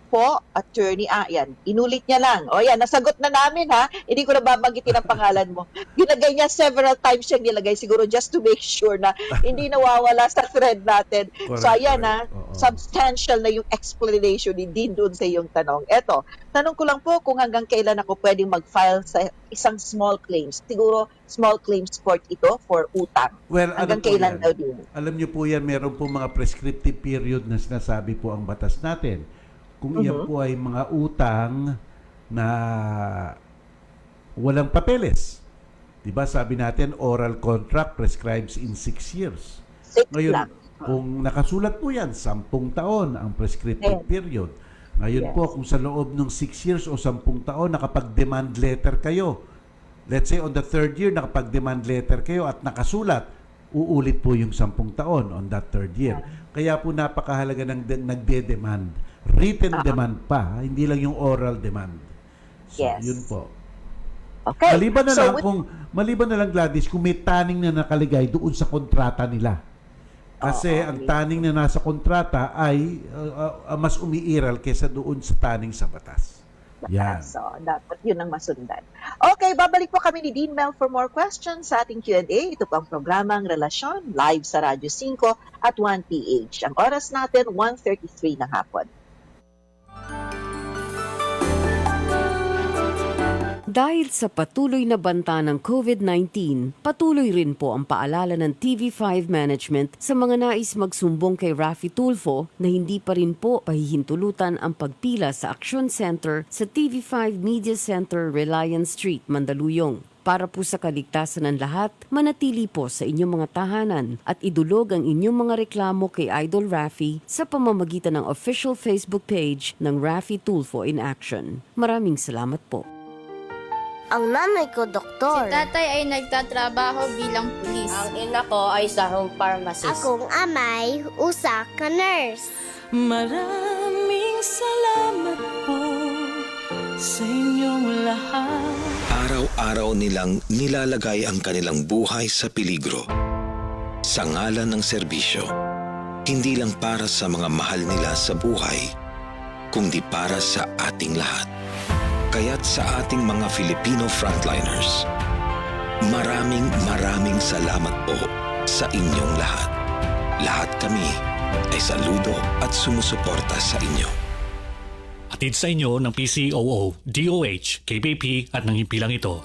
po, attorney. Yan. Inulit niya lang. Yan, nasagot na namin ha. Hindi ko na babanggitin ang pangalan mo. Ginagay niya several times siyang nilagay siguro just to make sure na hindi nawawala sa thread natin. Correct, so ayan substantial na yung explanation din doon sa iyong tanong. Eto, tanong ko lang po kung hanggang kailan ako pwedeng mag-file sa isang small claims. Siguro small claims court ito for utang. Well, hanggang kailan daw din? Alam niyo po yan, meron po mga prescriptive period na sinasabi po ang batas natin. Kung iyan po ay mga utang na walang papeles. Diba sabi natin, oral contract prescribes in 6 years. 6 lang. Kung nakasulat po yan, 10 taon ang prescriptive period. Ngayon po, kung sa loob ng 6 years o 10 taon, nakapag-demand letter kayo, let's say on the 3rd year, nakapag-demand letter kayo at nakasulat, uulit po yung 10 taon on that 3rd year. Kaya po napakahalaga ng nagde-demand. Written demand pa, hindi lang yung oral demand. So, yun po. Okay. Maliban na lang, Gladys, kung may taning na nakaligay doon sa kontrata nila. Kasi ang taning na nasa kontrata ay mas umiiral kaysa doon sa taning sa batas. Yan. So, dapat yun ang masundan. Okay, babalik po kami ni Dean Mel for more questions sa ating Q&A. Ito po ang programang Relasyon, live sa Radyo 5 at 1PH. Ang oras natin, 1:33 ng hapon. Dahil sa patuloy na banta ng COVID-19, patuloy rin po ang paalala ng TV5 Management sa mga nais magsumbong kay Raffy Tulfo na hindi pa rin po pahihintulutan ang pagpila sa Action Center sa TV5 Media Center, Reliance Street, Mandaluyong. Para po sa kaligtasan ng lahat, manatili po sa inyong mga tahanan at idulog ang inyong mga reklamo kay Idol Raffy sa pamamagitan ng official Facebook page ng Raffy Tulfo in Action. Maraming salamat po. Ang nanay ko, doktor. Si tatay ay nagtatrabaho bilang pulis. Ang ina ko ay isang pharmacist. Akong amay, usa ka nurse. Maraming salamat po sa inyong lahat. Araw-araw nilang nilalagay ang kanilang buhay sa peligro. Sa ngalan ng serbisyo, hindi lang para sa mga mahal nila sa buhay, kundi para sa ating lahat. Kaya't sa ating mga Filipino frontliners, maraming salamat po sa inyong lahat. Lahat kami ay saludo at sumusuporta sa inyo. Hatid sa inyo ng PCOO, DOH, KBP at ng himpilang ito.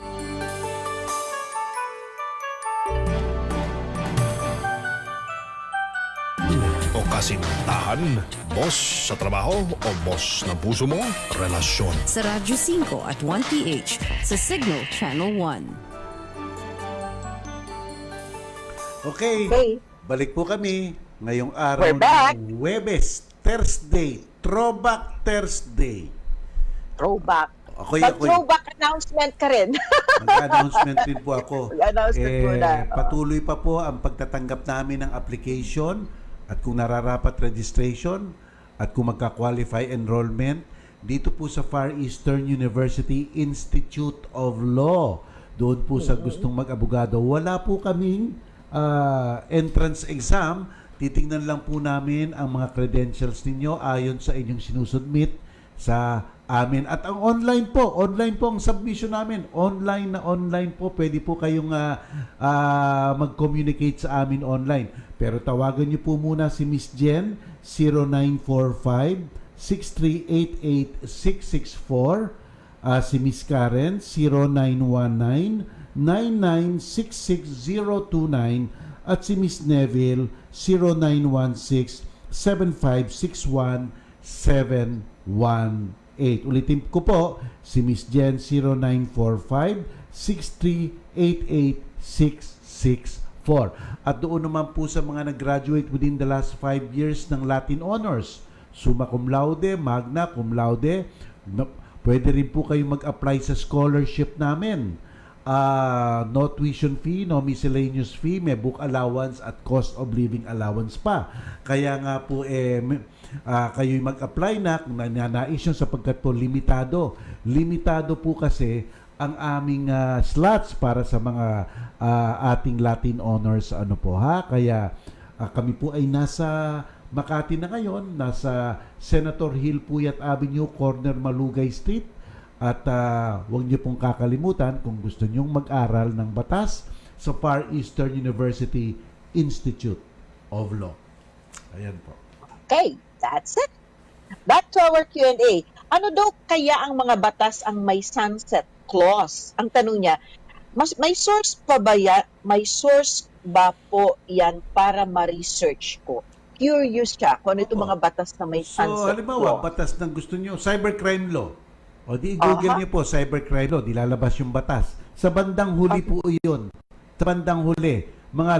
O kasintahan, boss sa trabaho o boss ng puso mo, relasyon. Sa Radyo 5 at 1PH sa Signal Channel 1. Okay, balik po kami ngayong araw We're back. ng Huwebes, Thursday, Throwback Thursday. Throwback. Ako Throwback announcement ka rin. Mag-announcement din po ako. Announcement po na. Patuloy pa po ang pagtatanggap namin ng application at kung nararapat registration at kung magka-qualify enrollment dito po sa Far Eastern University Institute of Law. Doon po sa gustong mag-abogado. Wala po kaming entrance exam. Titingnan lang po namin ang mga credentials ninyo ayon sa inyong sinusubmit sa amin. At ang online po ang submission namin. Online po. Pwede po kayong mag-communicate sa amin online. Pero tawagan niyo po muna si Miss Jen, 0945-6388-664. Si Miss Karen, 0919-9966029. At si Miss Neville, 0916-7561-718. Ulitin ko po, si Miss Jen, 0945-6388-664. At doon naman po sa mga nag-graduate within the last 5 years ng Latin Honors, summa cum laude, magna cum laude, pwede rin po kayo mag-apply sa scholarship namin. No tuition fee, no miscellaneous fee, may book allowance at cost of living allowance pa. Kaya nga po kayo'y mag-apply na kung nananais yun sapagkat po limitado. Limitado po kasi ang aming slots para sa mga ating Latin Honors Kaya kami po ay nasa Makati na ngayon, nasa Senator Hill Puyat Avenue, corner Malugay Street. At huwag niyo pong kakalimutan kung gusto niyong mag-aral ng batas sa Far Eastern University Institute of Law. Ayan po. Okay, that's it. Back to our Q&A. Ano daw kaya ang mga batas ang may sunset clause? Ang tanong niya, may source pa ba yan? May source ba po yan para ma-research ko? Curious siya kung ano itong mga batas na may sunset clause. So, halimbawa, batas na gusto niyo, cybercrime law. O di Google niyo po, cybercrime law, di lalabas yung batas. Sa bandang huli po yun. Sa bandang huli, mga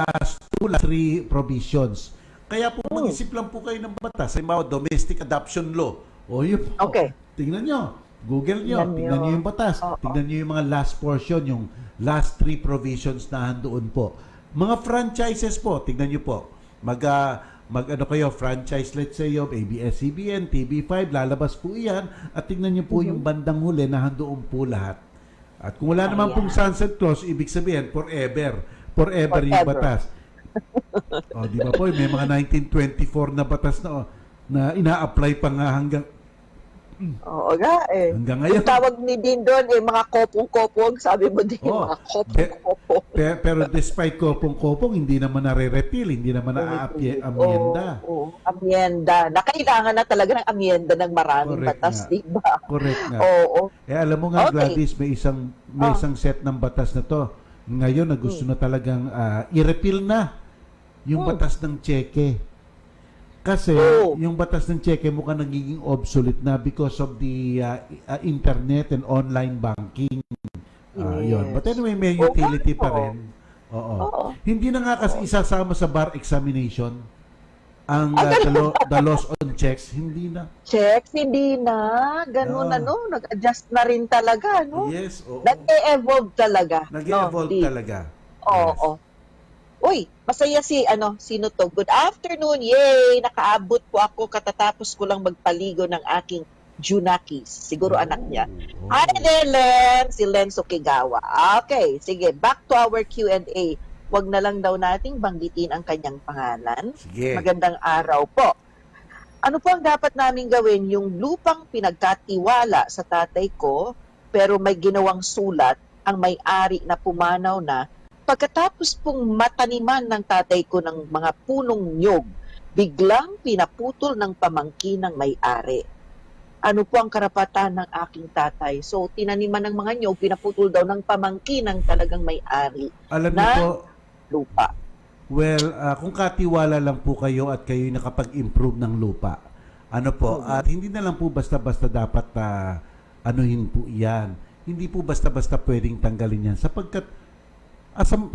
last 3 provisions. Kaya po mag-isip lang po kayo ng batas. Halimbawa, domestic adoption law. O yun po. Okay. Tingnan nyo. Google nyo. Tingnan nyo yung batas. Tingnan nyo yung mga last portion, yung last 3 provisions na handoon po. Mga franchises po, tingnan nyo po. Mag-ano kayo, franchise, let's say, yung ABS-CBN, TV5, lalabas po iyan. At tingnan nyo po yung bandang huli na handoon po lahat. At kung wala naman pong sunset clause, ibig sabihin, forever. Forever yung batas. O, di ba po, may mga 1924 na batas na ina-apply pa nga hanggang Oo nga eh. Hanggang ngayon. Yung tawag ni Din doon mga kopong-kopong, sabi mo din, mga kopong-kopong. Pero despite kopong-kopong, hindi naman nare-repeal, hindi naman na-amyenda. Amyenda. Na kailangan na talaga ng amyenda ng maraming batas, di ba? Correct nga. Oo. Alam mo nga, Gladys, may isang set ng batas na to. Ngayon, na gusto na talagang i-repeal na yung batas ng cheque. Kasi yung batas ng cheque mukhang nagiging obsolete na because of the internet and online banking. Yun. But anyway, may utility pa rin. Oo. Hindi na nga kasi isasama sa bar examination ang the loss on checks. Hindi na. Checks, hindi na. Ganun nag-adjust na rin talaga, no? Yes, oo. Nag-e-evolve talaga. Nag-e-evolve talaga. Oo. Uy, masaya sino to? Good afternoon, yay! Nakaabot po ako, katatapos ko lang magpaligo ng aking Junakis. Siguro anak niya. Hi there, Len! Si Len Sokigawa. Okay, sige, back to our Q&A. Wag na lang daw nating banggitin ang kanyang pangalan. Sige. Magandang araw po. Ano po ang dapat namin gawin? Yung lupang pinagkatiwala sa tatay ko, pero may ginawang sulat, ang may-ari na pumanaw na, pagkatapos pong mataniman ng tatay ko ng mga punong nyog, biglang pinaputol ng pamangkin ng may-ari. Ano po ang karapatan ng aking tatay? So, tinaniman ng mga nyog, pinaputol daw ng pamangkin ng talagang may-ari. Alam niyo po, lupa. Well, kung katiwala lang po kayo at kayo nakapag-improve ng lupa, at hindi na lang po basta-basta dapat anuhin po yan. Hindi po basta-basta pwedeng tanggalin yan sapagkat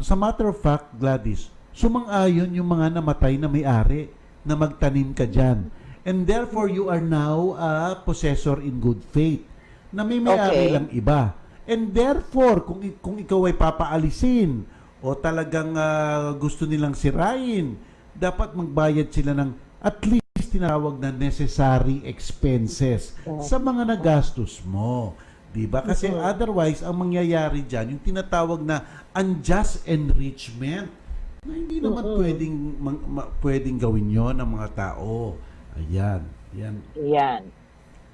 sa matter of fact, Gladys, sumang-ayon yung mga namatay na may-ari na magtanim ka dyan. And therefore, you are now a possessor in good faith na may may-ari lang iba. And therefore, kung ikaw ay papaalisin o talagang gusto nilang sirain, dapat magbayad sila ng at least tinawag na necessary expenses sa mga nagastos mo. Diba? Kasi otherwise, ang mangyayari dyan, yung tinatawag na unjust enrichment, na hindi naman pwedeng gawin yon ng mga tao. Ayan.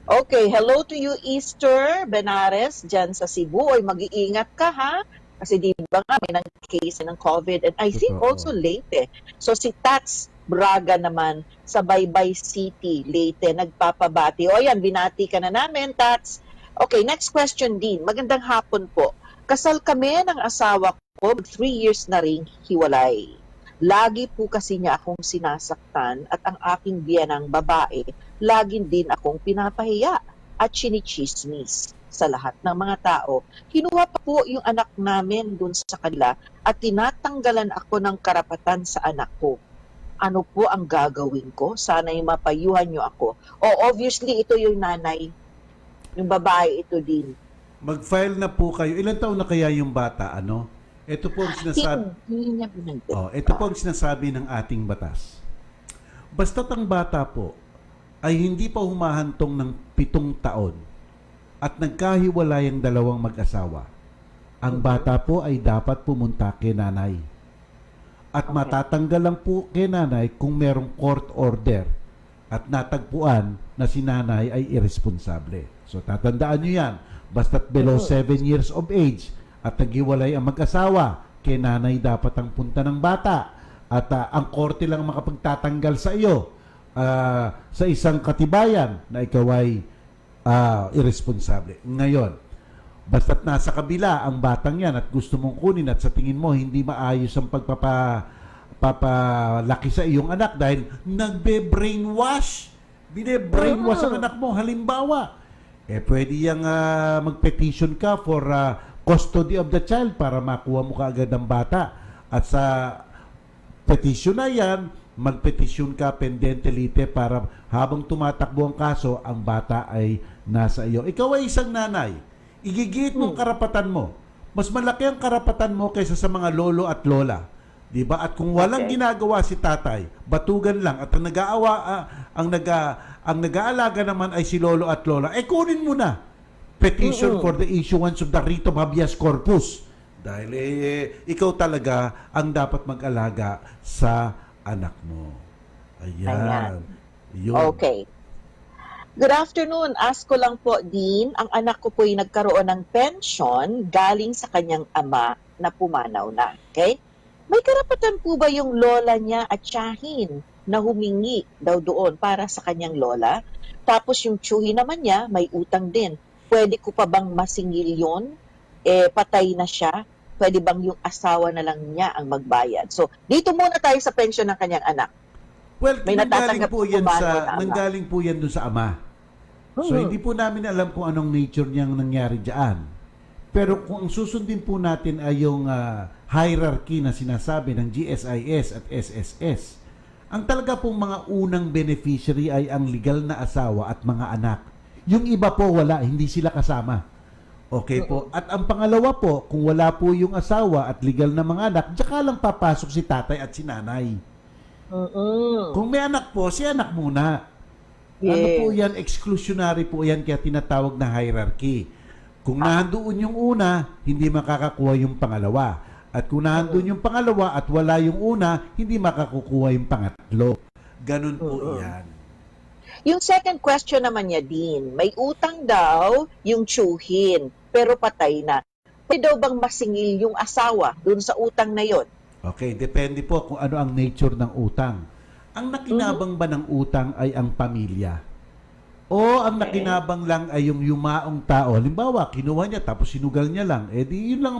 Okay, hello to you, Easter Benares, dyan sa Cebu. Oy, mag-iingat ka, ha? Kasi di ba nga, may case ng COVID and I think also Leyte. So si Tats Braga naman sa Baybay City, Leyte, nagpapabati. O yan, binati ka na namin, Tats. Okay, next question din. Magandang hapon po. Kasal kami ng asawa ko, 3 years na ring hiwalay. Lagi po kasi niya akong sinasaktan at ang aking biyanang babae, laging din akong pinapahiya at chinichismis sa lahat ng mga tao. Kinuha pa po yung anak namin dun sa kanila at tinatanggalan ako ng karapatan sa anak ko. Ano po ang gagawin ko? Sana'y mapayuhan niyo ako. Obviously, ito yung nanay. Yung babae ito din. Mag-file na po kayo. Ilan taon na kaya yung bata? Ito po ang sinasabi. Ito po ang sinasabi ng ating batas. Basta't ang bata po ay hindi pa humahantong ng 7 taon at nagkahiwalay ang dalawang mag-asawa. Ang bata po ay dapat pumunta kay nanay. At matatanggal lang po kay nanay kung merong court order at natagpuan na si nanay ay irresponsable. So, tatandaan nyo yan. Basta't below 7 years of age at naghiwalay ang mag-asawa, kay nanay dapat ang punta ng bata. At ang korte lang makapagtatanggal sa iyo sa isang katibayan na ikaw ay irresponsable. Ngayon, basta't nasa kabila ang batang yan at gusto mong kunin at sa tingin mo hindi maayos ang papalaki sa iyong anak dahil nagbe-brainwash. Bine-brainwash ang anak mo. Halimbawa, pwede yang mag-petition ka for custody of the child para makuha mo kaagad ang bata. At sa petisyon na yan, magpetisyon ka pendente lite para habang tumatakbo ang kaso, ang bata ay nasa iyo. Ikaw ay isang nanay. Igigit mo ang karapatan mo. Mas malaki ang karapatan mo kaysa sa mga lolo at lola. Diba? At kung walang ginagawa si tatay, batugan lang at ang nag-aalaga naman ay si lolo at lola, kunin mo na petition for the issuance of the writ of habeas corpus. Dahil ikaw talaga ang dapat mag-alaga sa anak mo. Ayan. Yun. Okay. Good afternoon. Ask ko lang po, Dean, ang anak ko po'y nagkaroon ng pension galing sa kanyang ama na pumanaw na. Okay? May karapatan po ba yung lola niya at tiyahin na humingi daw doon para sa kanyang lola? Tapos yung tiyuhin naman niya, may utang din. Pwede ko pa bang masingil yun? Patay na siya. Pwede bang yung asawa na lang niya ang magbayad? So, dito muna tayo sa pension ng kanyang anak. Well, may nanggaling natatanggap po yan dun sa ama. So, hindi po namin alam kung anong nature niyang nangyari dyan. Pero kung ang susundin po natin ay yung hierarchy na sinasabi ng GSIS at SSS, ang talaga pong mga unang beneficiary ay ang legal na asawa at mga anak. Yung iba po wala, hindi sila kasama. Okay po. At ang pangalawa po, kung wala po yung asawa at legal na mga anak, tsaka lang papasok si tatay at si nanay. Kung may anak po, si anak muna. Yes. Ano po yan? Exclusionary po yan, kaya tinatawag na hierarchy. Kung nandoon yung una, hindi makakakuha yung pangalawa. At kung nandoon yung pangalawa at wala yung una, hindi makakukuha yung pangatlo. Ganun po yan. Yung second question naman niya, Dean, may utang daw yung tiyuhin, pero patay na. Pwede daw bang masingil yung asawa dun sa utang na yon? Okay, depende po kung ano ang nature ng utang. Ang nakinabang ba ng utang ay ang pamilya? O ang nakinabang lang ay yung yumaong tao? Halimbawa, kinuha niya tapos sinugal niya lang. Di yun lang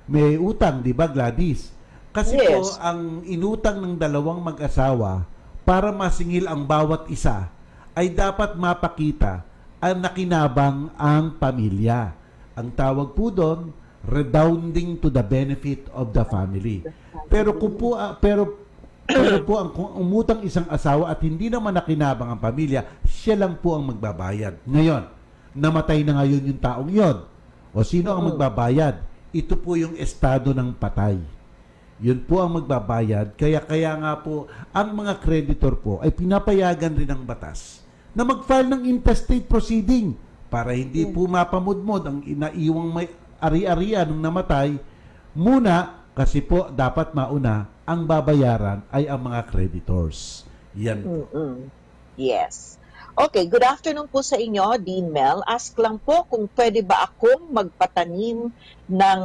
may utang, di ba, Gladys? Kasi po, ang inutang ng dalawang mag-asawa para masingil ang bawat isa ay dapat mapakita ang nakinabang ang pamilya. Ang tawag po doon, redounding to the benefit of the family. Pero kung po, pero po ang kung umutang isang asawa at hindi naman nakinabang ang pamilya, siya lang po ang magbabayad. Ngayon, namatay na ngayon yung taong yon. O sino ang magbabayad? Ito po yung estado ng patay. Yun po ang magbabayad. Kaya nga po, ang mga creditor po ay pinapayagan rin ng batas na mag-file ng intestate proceeding para hindi po mapamudmod ang inaiwang may ari-arian ng namatay muna, kasi po dapat mauna ang babayaran ay ang mga creditors. Yan po. Yes. Okay, good afternoon po sa inyo, Dean Mel. Ask lang po kung pwede ba akong magpatanim ng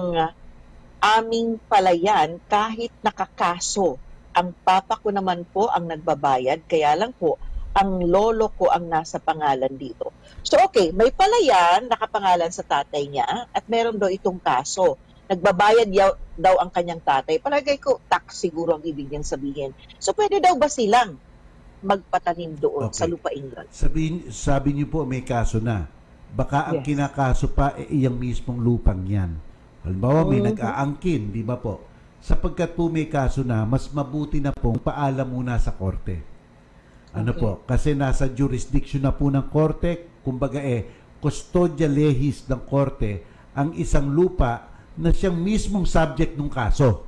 aming palayan kahit nakakaso. Ang papa ko naman po ang nagbabayad, kaya lang po ang lolo ko ang nasa pangalan dito. So okay, may palayan nakapangalan sa tatay niya at meron daw itong kaso. Nagbabayad daw ang kanyang tatay. Palagay ko, tax siguro ang ibig niyang sabihin. So pwede daw ba silang magpatanim doon sa lupain doon? Sabi niyo po may kaso na. Baka ang kinakaso pa iyang mismong lupang yan. Halimbawa may nag-aangkin, di ba po? Sapagkat po may kaso na, mas mabuti na pong paalam muna sa korte. Ano po? Kasi nasa jurisdiction na po ng korte, kumbaga custodia legis ng korte ang isang lupa na siyang mismong subject ng kaso.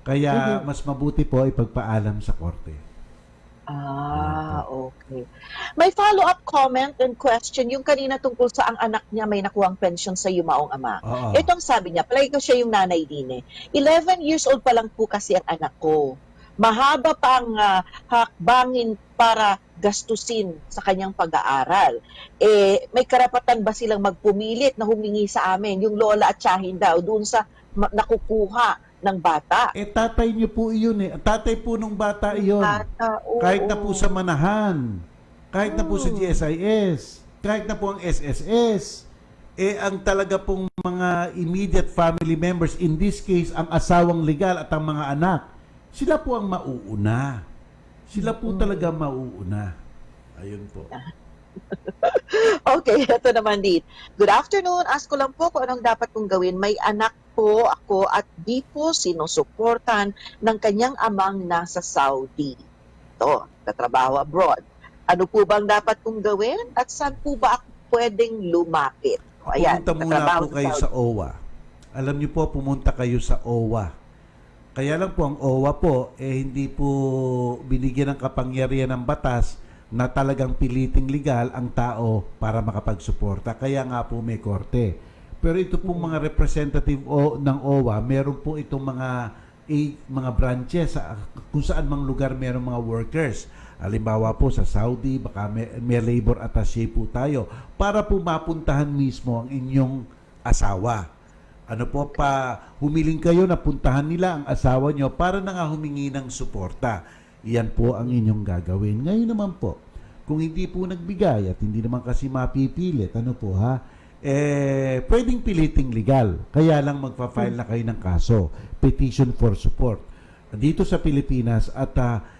Kaya mas mabuti po ipagpaalam sa korte. Okay. May follow-up comment and question yung kanina tungkol sa ang anak niya may nakuhang pension sa yumaong ama. Itong sabi niya, palagi ko siya yung nanay din 11 years old pa lang po kasi ang anak ko. Mahaba pang hakbangin para gastusin sa kanyang pag-aaral. May karapatan ba silang magpumilit na humingi sa amin yung lola at tiyahin daw doon sa nakukuha ng bata? Tatay niyo po iyon Tatay po nung bata iyon. Kahit na po sa manahan, kahit na po sa GSIS, kahit na po ang SSS, ang talaga pong mga immediate family members, in this case, ang asawang legal at ang mga anak, sila po ang mauuna. Sila po talaga mauuna. Ayun po. Okay, ito naman din. Good afternoon. Ask ko lang po kung anong dapat kong gawin. May anak po ako at di po sinusuportan ng kanyang amang nasa Saudi. Ito, katrabaho abroad. Ano po bang dapat kong gawin at saan po ba ako pwedeng lumapit? O, ayan, Pumunta muna katrabaho po kayo sa OWA. Alam niyo po, pumunta kayo sa OWA. Kaya lang po, ang OWA po, hindi po binigyan ng kapangyarihan ng batas na talagang piliting legal ang tao para makapagsuporta. Kaya nga po may korte. Pero ito pong mga representative ng OWA, meron po itong mga branches kung saan mang lugar meron mga workers. Halimbawa po sa Saudi, baka may labor attaché po tayo para po mapuntahan mismo ang inyong asawa. Ano po pa, humiling kayo na puntahan nila ang asawa nyo para na nga humingi ng suporta. Iyan po ang inyong gagawin. Ngayon naman po, kung hindi po nagbigay at hindi naman kasi mapipilit, ano po ha, pwedeng piliting legal. Kaya lang magpa-file na kayo ng kaso, petition for support. Dito sa Pilipinas at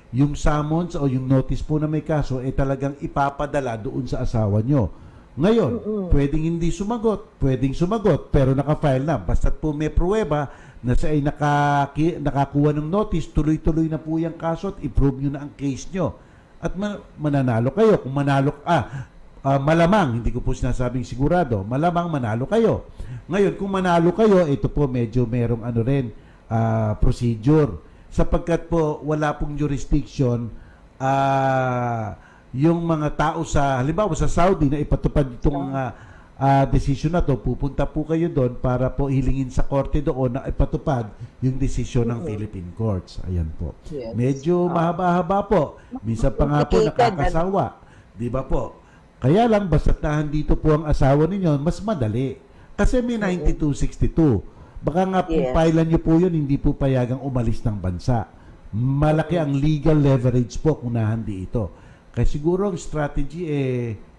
yung summons o yung notice po na may kaso talagang ipapadala doon sa asawa nyo. Ngayon, pwedeng hindi sumagot, pwedeng sumagot, pero naka-file na. Basta't po may pruweba na siya ay nakakuha ng notice, tuloy-tuloy na po yung kaso at i-prove nyo na ang case nyo. At mananalo kayo. Kung malamang, hindi ko po sinasabing sigurado, malamang manalo kayo. Ngayon, kung manalo kayo, ito po medyo merong procedure. Sapagkat po wala pong jurisdiction, yung mga tao halimbawa sa Saudi na ipatupad itong desisyon na to, pupunta po kayo doon para po hilingin sa korte doon na ipatupad yung desisyon ng Philippine courts. Ayan po. Yes. Medyo mahaba-haba po. Minsan pa nga po nakakasawa. Di ba po? Kaya lang, basta't dito po ang asawa ninyo, mas madali. Kasi may 9262. Baka nga po pailan nyo po yun, hindi po payagang umalis ng bansa. Malaki ang legal leverage po kung nahandi ito. Kaya siguro ang strategy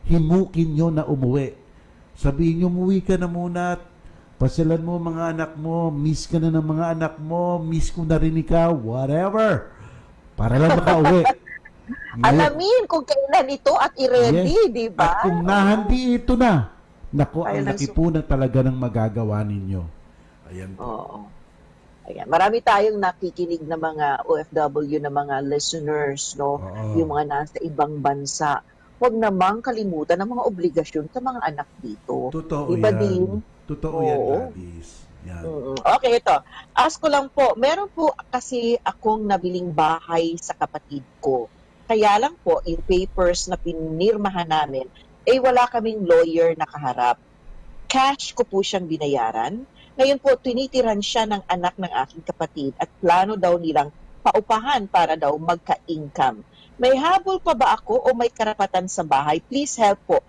himukin nyo na umuwi. Sabihin nyo, umuwi ka na muna at pasyalan mo mga anak mo, miss ka na ng mga anak mo, miss ko na rin ikaw, whatever. Para lang makauwi. Alamin kung kailan ito at i-ready, di ba? At kung nahandi ito na, naku, ang laki po na talaga ng magagawa ninyo. Ayan po. Oo. Ayan. Marami tayong nakikinig na mga OFW na mga listeners, no? Yung mga nasa ibang bansa. Huwag namang kalimutan ang mga obligasyon sa mga anak dito. Totoo diba yan. Din? Totoo yan, Gladys. Yan. Okay, ito. Ask ko lang po, meron po kasi akong nabiling bahay sa kapatid ko. Kaya lang po, yung papers na pinirmahan namin, wala kaming lawyer na kaharap. Cash ko po siyang binayaran. Ngayon po, tinitiran siya ng anak ng aking kapatid at plano daw nilang paupahan para daw magka-income. May habol pa ba ako o may karapatan sa bahay? Please help po.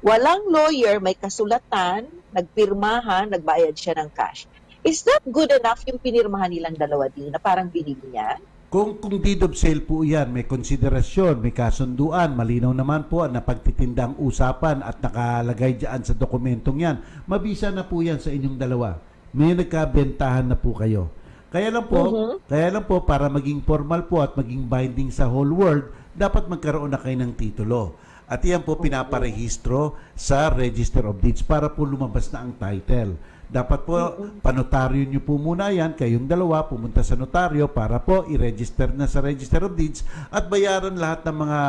Walang lawyer, may kasulatan, nagpirmahan, nagbayad siya ng cash. Is that good enough yung pinirmahan nilang dalawa din na parang binili niya? Kung deed of sale po yan, may konsiderasyon, may kasunduan, malinaw naman po na pagtitinda ang usapan at nakalagay dyan sa dokumentong yan, mabisa na po yan sa inyong dalawa. May nagkabentahan na po kayo. Kaya lang po, para maging formal po at maging binding sa whole world, dapat magkaroon na kayo ng titulo. At yan po pinaparehistro sa Register of Deeds para po lumabas na ang title. Dapat po, panotaryo nyo po muna yan, kayong dalawa, pumunta sa notaryo para po i-register na sa Register of Deeds at bayaran lahat ng mga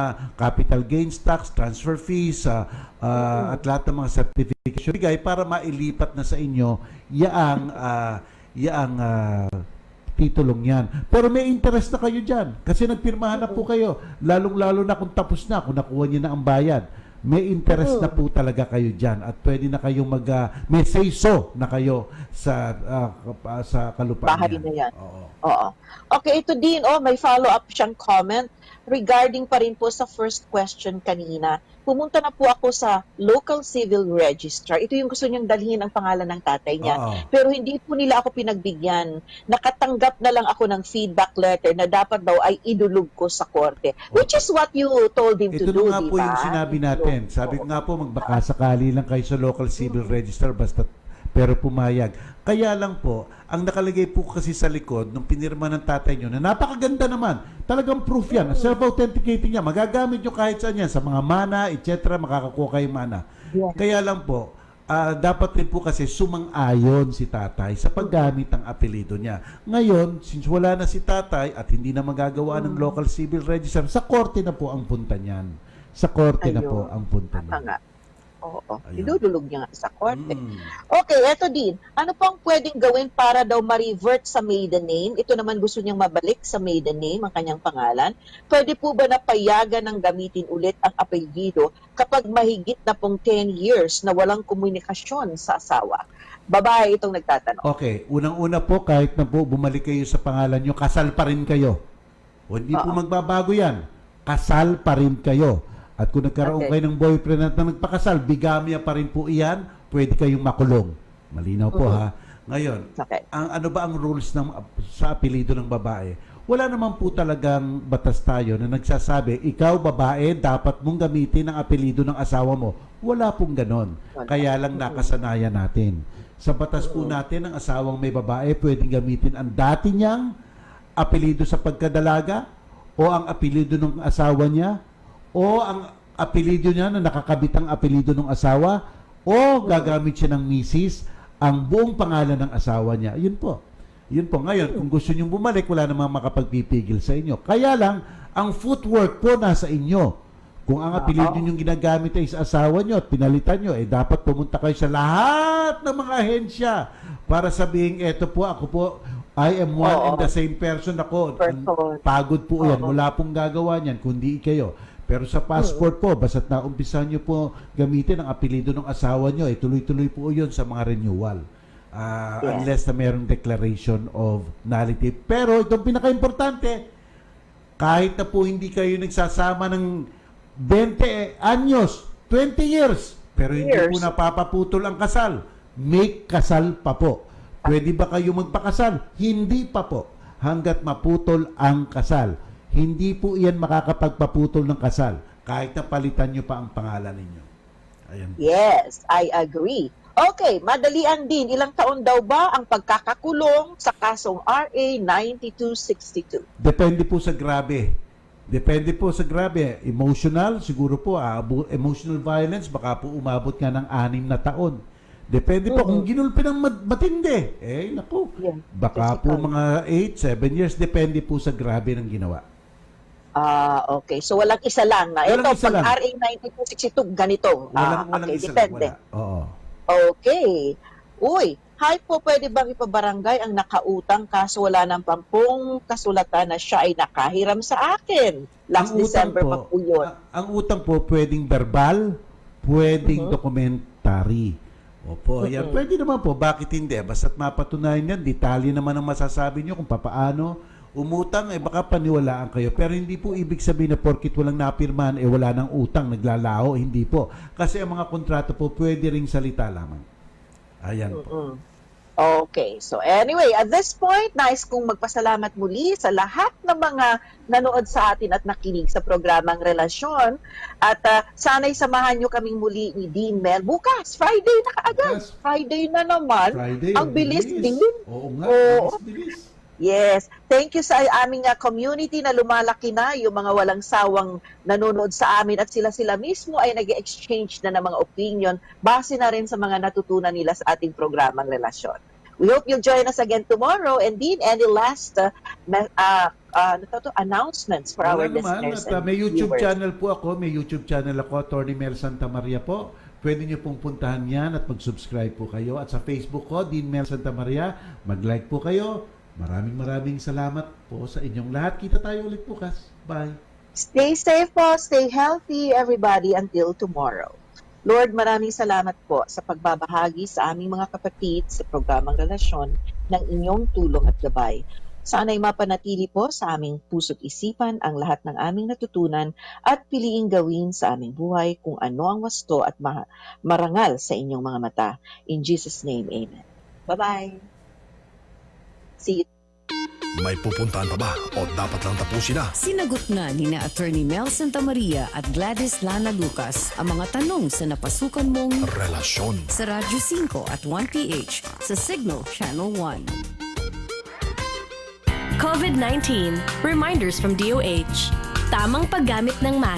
capital gains tax, transfer fees, at lahat ng mga certification bigay para mailipat na sa inyo yaang titulong yan. Pero may interest na kayo dyan kasi nagpirmahan na po kayo, lalong-lalo na kung tapos na, kung nakuha nyo na ang bayad. May interest na po talaga kayo dyan at pwede na kayong may say-so na kayo sa kalupaan bahay na yan. Oo. Okay, ito din, may follow-up siyang comment regarding pa rin po sa first question kanina. Pumunta na po ako sa local civil registrar. Ito yung gusto niyang dalhin ang pangalan ng tatay niya. Pero hindi po nila ako pinagbigyan. Nakatanggap na lang ako ng feedback letter na dapat daw ay idulog ko sa korte. Which is what you told him to do, ito nga po yung sinabi natin. Sabi ko nga po, magbakasakali lang kayo sa local civil register basta pero pumayag. Kaya lang po, ang nakalagay po kasi sa likod nung pinirma ng tatay nyo na napakaganda naman. Talagang proof yan. Self-authenticating yan. Magagamit nyo kahit saan yan. Sa mga mana, etc. Makakakuha kayo mana. Kaya lang po, dapat rin po kasi sumang-ayon si tatay sa paggamit ng apelido niya. Ngayon, since wala na si tatay at hindi na magagawa ng local civil register, sa korte na po ang punta niyan. Sa korte na po ang punta niyan. Oo. Idudulog niya nga sa korte. Okay, eto din. Ano pang pwedeng gawin para daw ma-revert sa maiden name? Ito naman gusto niyang mabalik sa maiden name, ang kanyang pangalan. Pwede po ba napayagan ng gamitin ulit ang apelyido kapag mahigit na pong 10 years na walang komunikasyon sa asawa? Babae itong nagtatanong. Okay, unang-una po, kahit na po bumalik kayo sa pangalan nyo, kasal pa rin kayo. O hindi po magbabago yan. Kasal pa rin kayo. At kung nagkaroon kayo ng boyfriend at nagpakasal, bigamia pa rin po iyan, pwede kayong makulong. Malinaw po ha. Ngayon, ang ano ba ang rules sa apelido ng babae? Wala naman po talagang batas tayo na nagsasabi, ikaw babae, dapat mong gamitin ang apelido ng asawa mo. Wala pong ganon. Kaya lang nakasanayan natin. Sa batas po natin, ang asawang may babae, pwedeng gamitin ang dati niyang apelido sa pagkadalaga o ang apelido ng asawa niya o ang apelido niya na nakakabit ang apelido ng asawa o gagamit siya ng misis ang buong pangalan ng asawa niya. Yun po. Yun po. Ngayon, kung gusto niyong bumalik, wala namang makapagpipigil sa inyo. Kaya lang, ang footwork po nasa inyo. Kung ang apelido niyong ginagamit ay sa asawa niyo at pinalitan niyo, dapat pumunta kayo sa lahat ng mga ahensya para sabihin, eto po, ako po, I am one and the same person ako. Pagod po yan. Wala pong gagawa niyan, kundi kayo. Pero sa passport po, basta't naumpisahan nyo po gamitin ang apelido ng asawa nyo, tuloy-tuloy po yun sa mga renewal. Unless na mayroong declaration of nullity. Pero itong pinaka-importante, kahit na po hindi kayo nagsasama ng 20 anyos, 20 years, pero hindi po napapaputol ang kasal, make kasal pa po. Pwede ba kayo magpakasal? Hindi pa po. Hanggat maputol ang kasal. Hindi po iyan makakapagpaputol ng kasal kahit na palitan nyo pa ang pangalan ninyo. Ayan. Yes, I agree. Okay, madalian din. Ilang taon daw ba ang pagkakakulong sa kasong RA 9262? Depende po sa grabe. Depende po sa grabe. Emotional, siguro po, emotional violence, baka po umabot nga ng 6 na taon. Depende po kung ginulpi ng matindi. Naku. Baka po mga 8, 7 years. Depende po sa grabe ng ginawa. Okay. So, walang isa lang na. Ito, pag RA 9262, ganito. Walang isa depende. lang. Oo. Okay. Uy, hi po, pwede bang ipabarangay ang nakautang kaso wala ng pampong kasulatan na siya ay nakahiram sa akin? Last December pa po yun. Ang utang po, pwedeng verbal, pwedeng documentary. Opo, yan. Pwede naman po. Bakit hindi? Basta't mapatunayan yan, detalye naman ang masasabi nyo kung papaano umutang, baka paniwalaan kayo. Pero hindi po ibig sabihin na porkit walang napirmahan, wala nang utang, naglalaho. Hindi po. Kasi ang mga kontrato po, pwede ring salita lamang. Ayan po. Okay. So anyway, at this point, nais kong magpasalamat muli sa lahat ng mga nanood sa atin at nakinig sa programang Relasyon. At sana'y samahan nyo kaming muli ni Dean Mel. Bukas, Friday na kaagad. Yes. Friday na naman. Friday, ang bilis din. Oo nga, bilis. Yes. Thank you sa aming community na lumalaki na, yung mga walang sawang nanonood sa amin at sila mismo ay nag-exchange na ng mga opinion base na rin sa mga natutunan nila sa ating programang Relasyon. We hope you'll join us again tomorrow. And Dean, any last announcements for our listeners? May YouTube channel po ako. May YouTube channel ako, Attorney Mel Santa Maria po. Pwede nyo pong puntahan yan at mag-subscribe po kayo. At sa Facebook ko, Dean Mel Santa Maria, mag-like po kayo. Maraming salamat po sa inyong lahat. Kita tayo ulit bukas. Bye. Stay safe po. Stay healthy, everybody, until tomorrow. Lord, maraming salamat po sa pagbabahagi sa aming mga kapatid sa programang Relasyon ng inyong tulong at gabay. Sana'y mapanatili po sa aming puso't isipan ang lahat ng aming natutunan at piliing gawin sa aming buhay kung ano ang wasto at marangal sa inyong mga mata. In Jesus' name, Amen. Bye-bye. See you. May pupuntahan pa ba o dapat lang tapusin na? Sinagot na ni na Attorney Mel Santa Maria at Gladys Lana Lucas ang mga tanong sa napasukan mong Relasyon sa Radyo 5 at 1PH sa Signal Channel 1. COVID-19. Reminders from DOH. Tamang paggamit ng mask.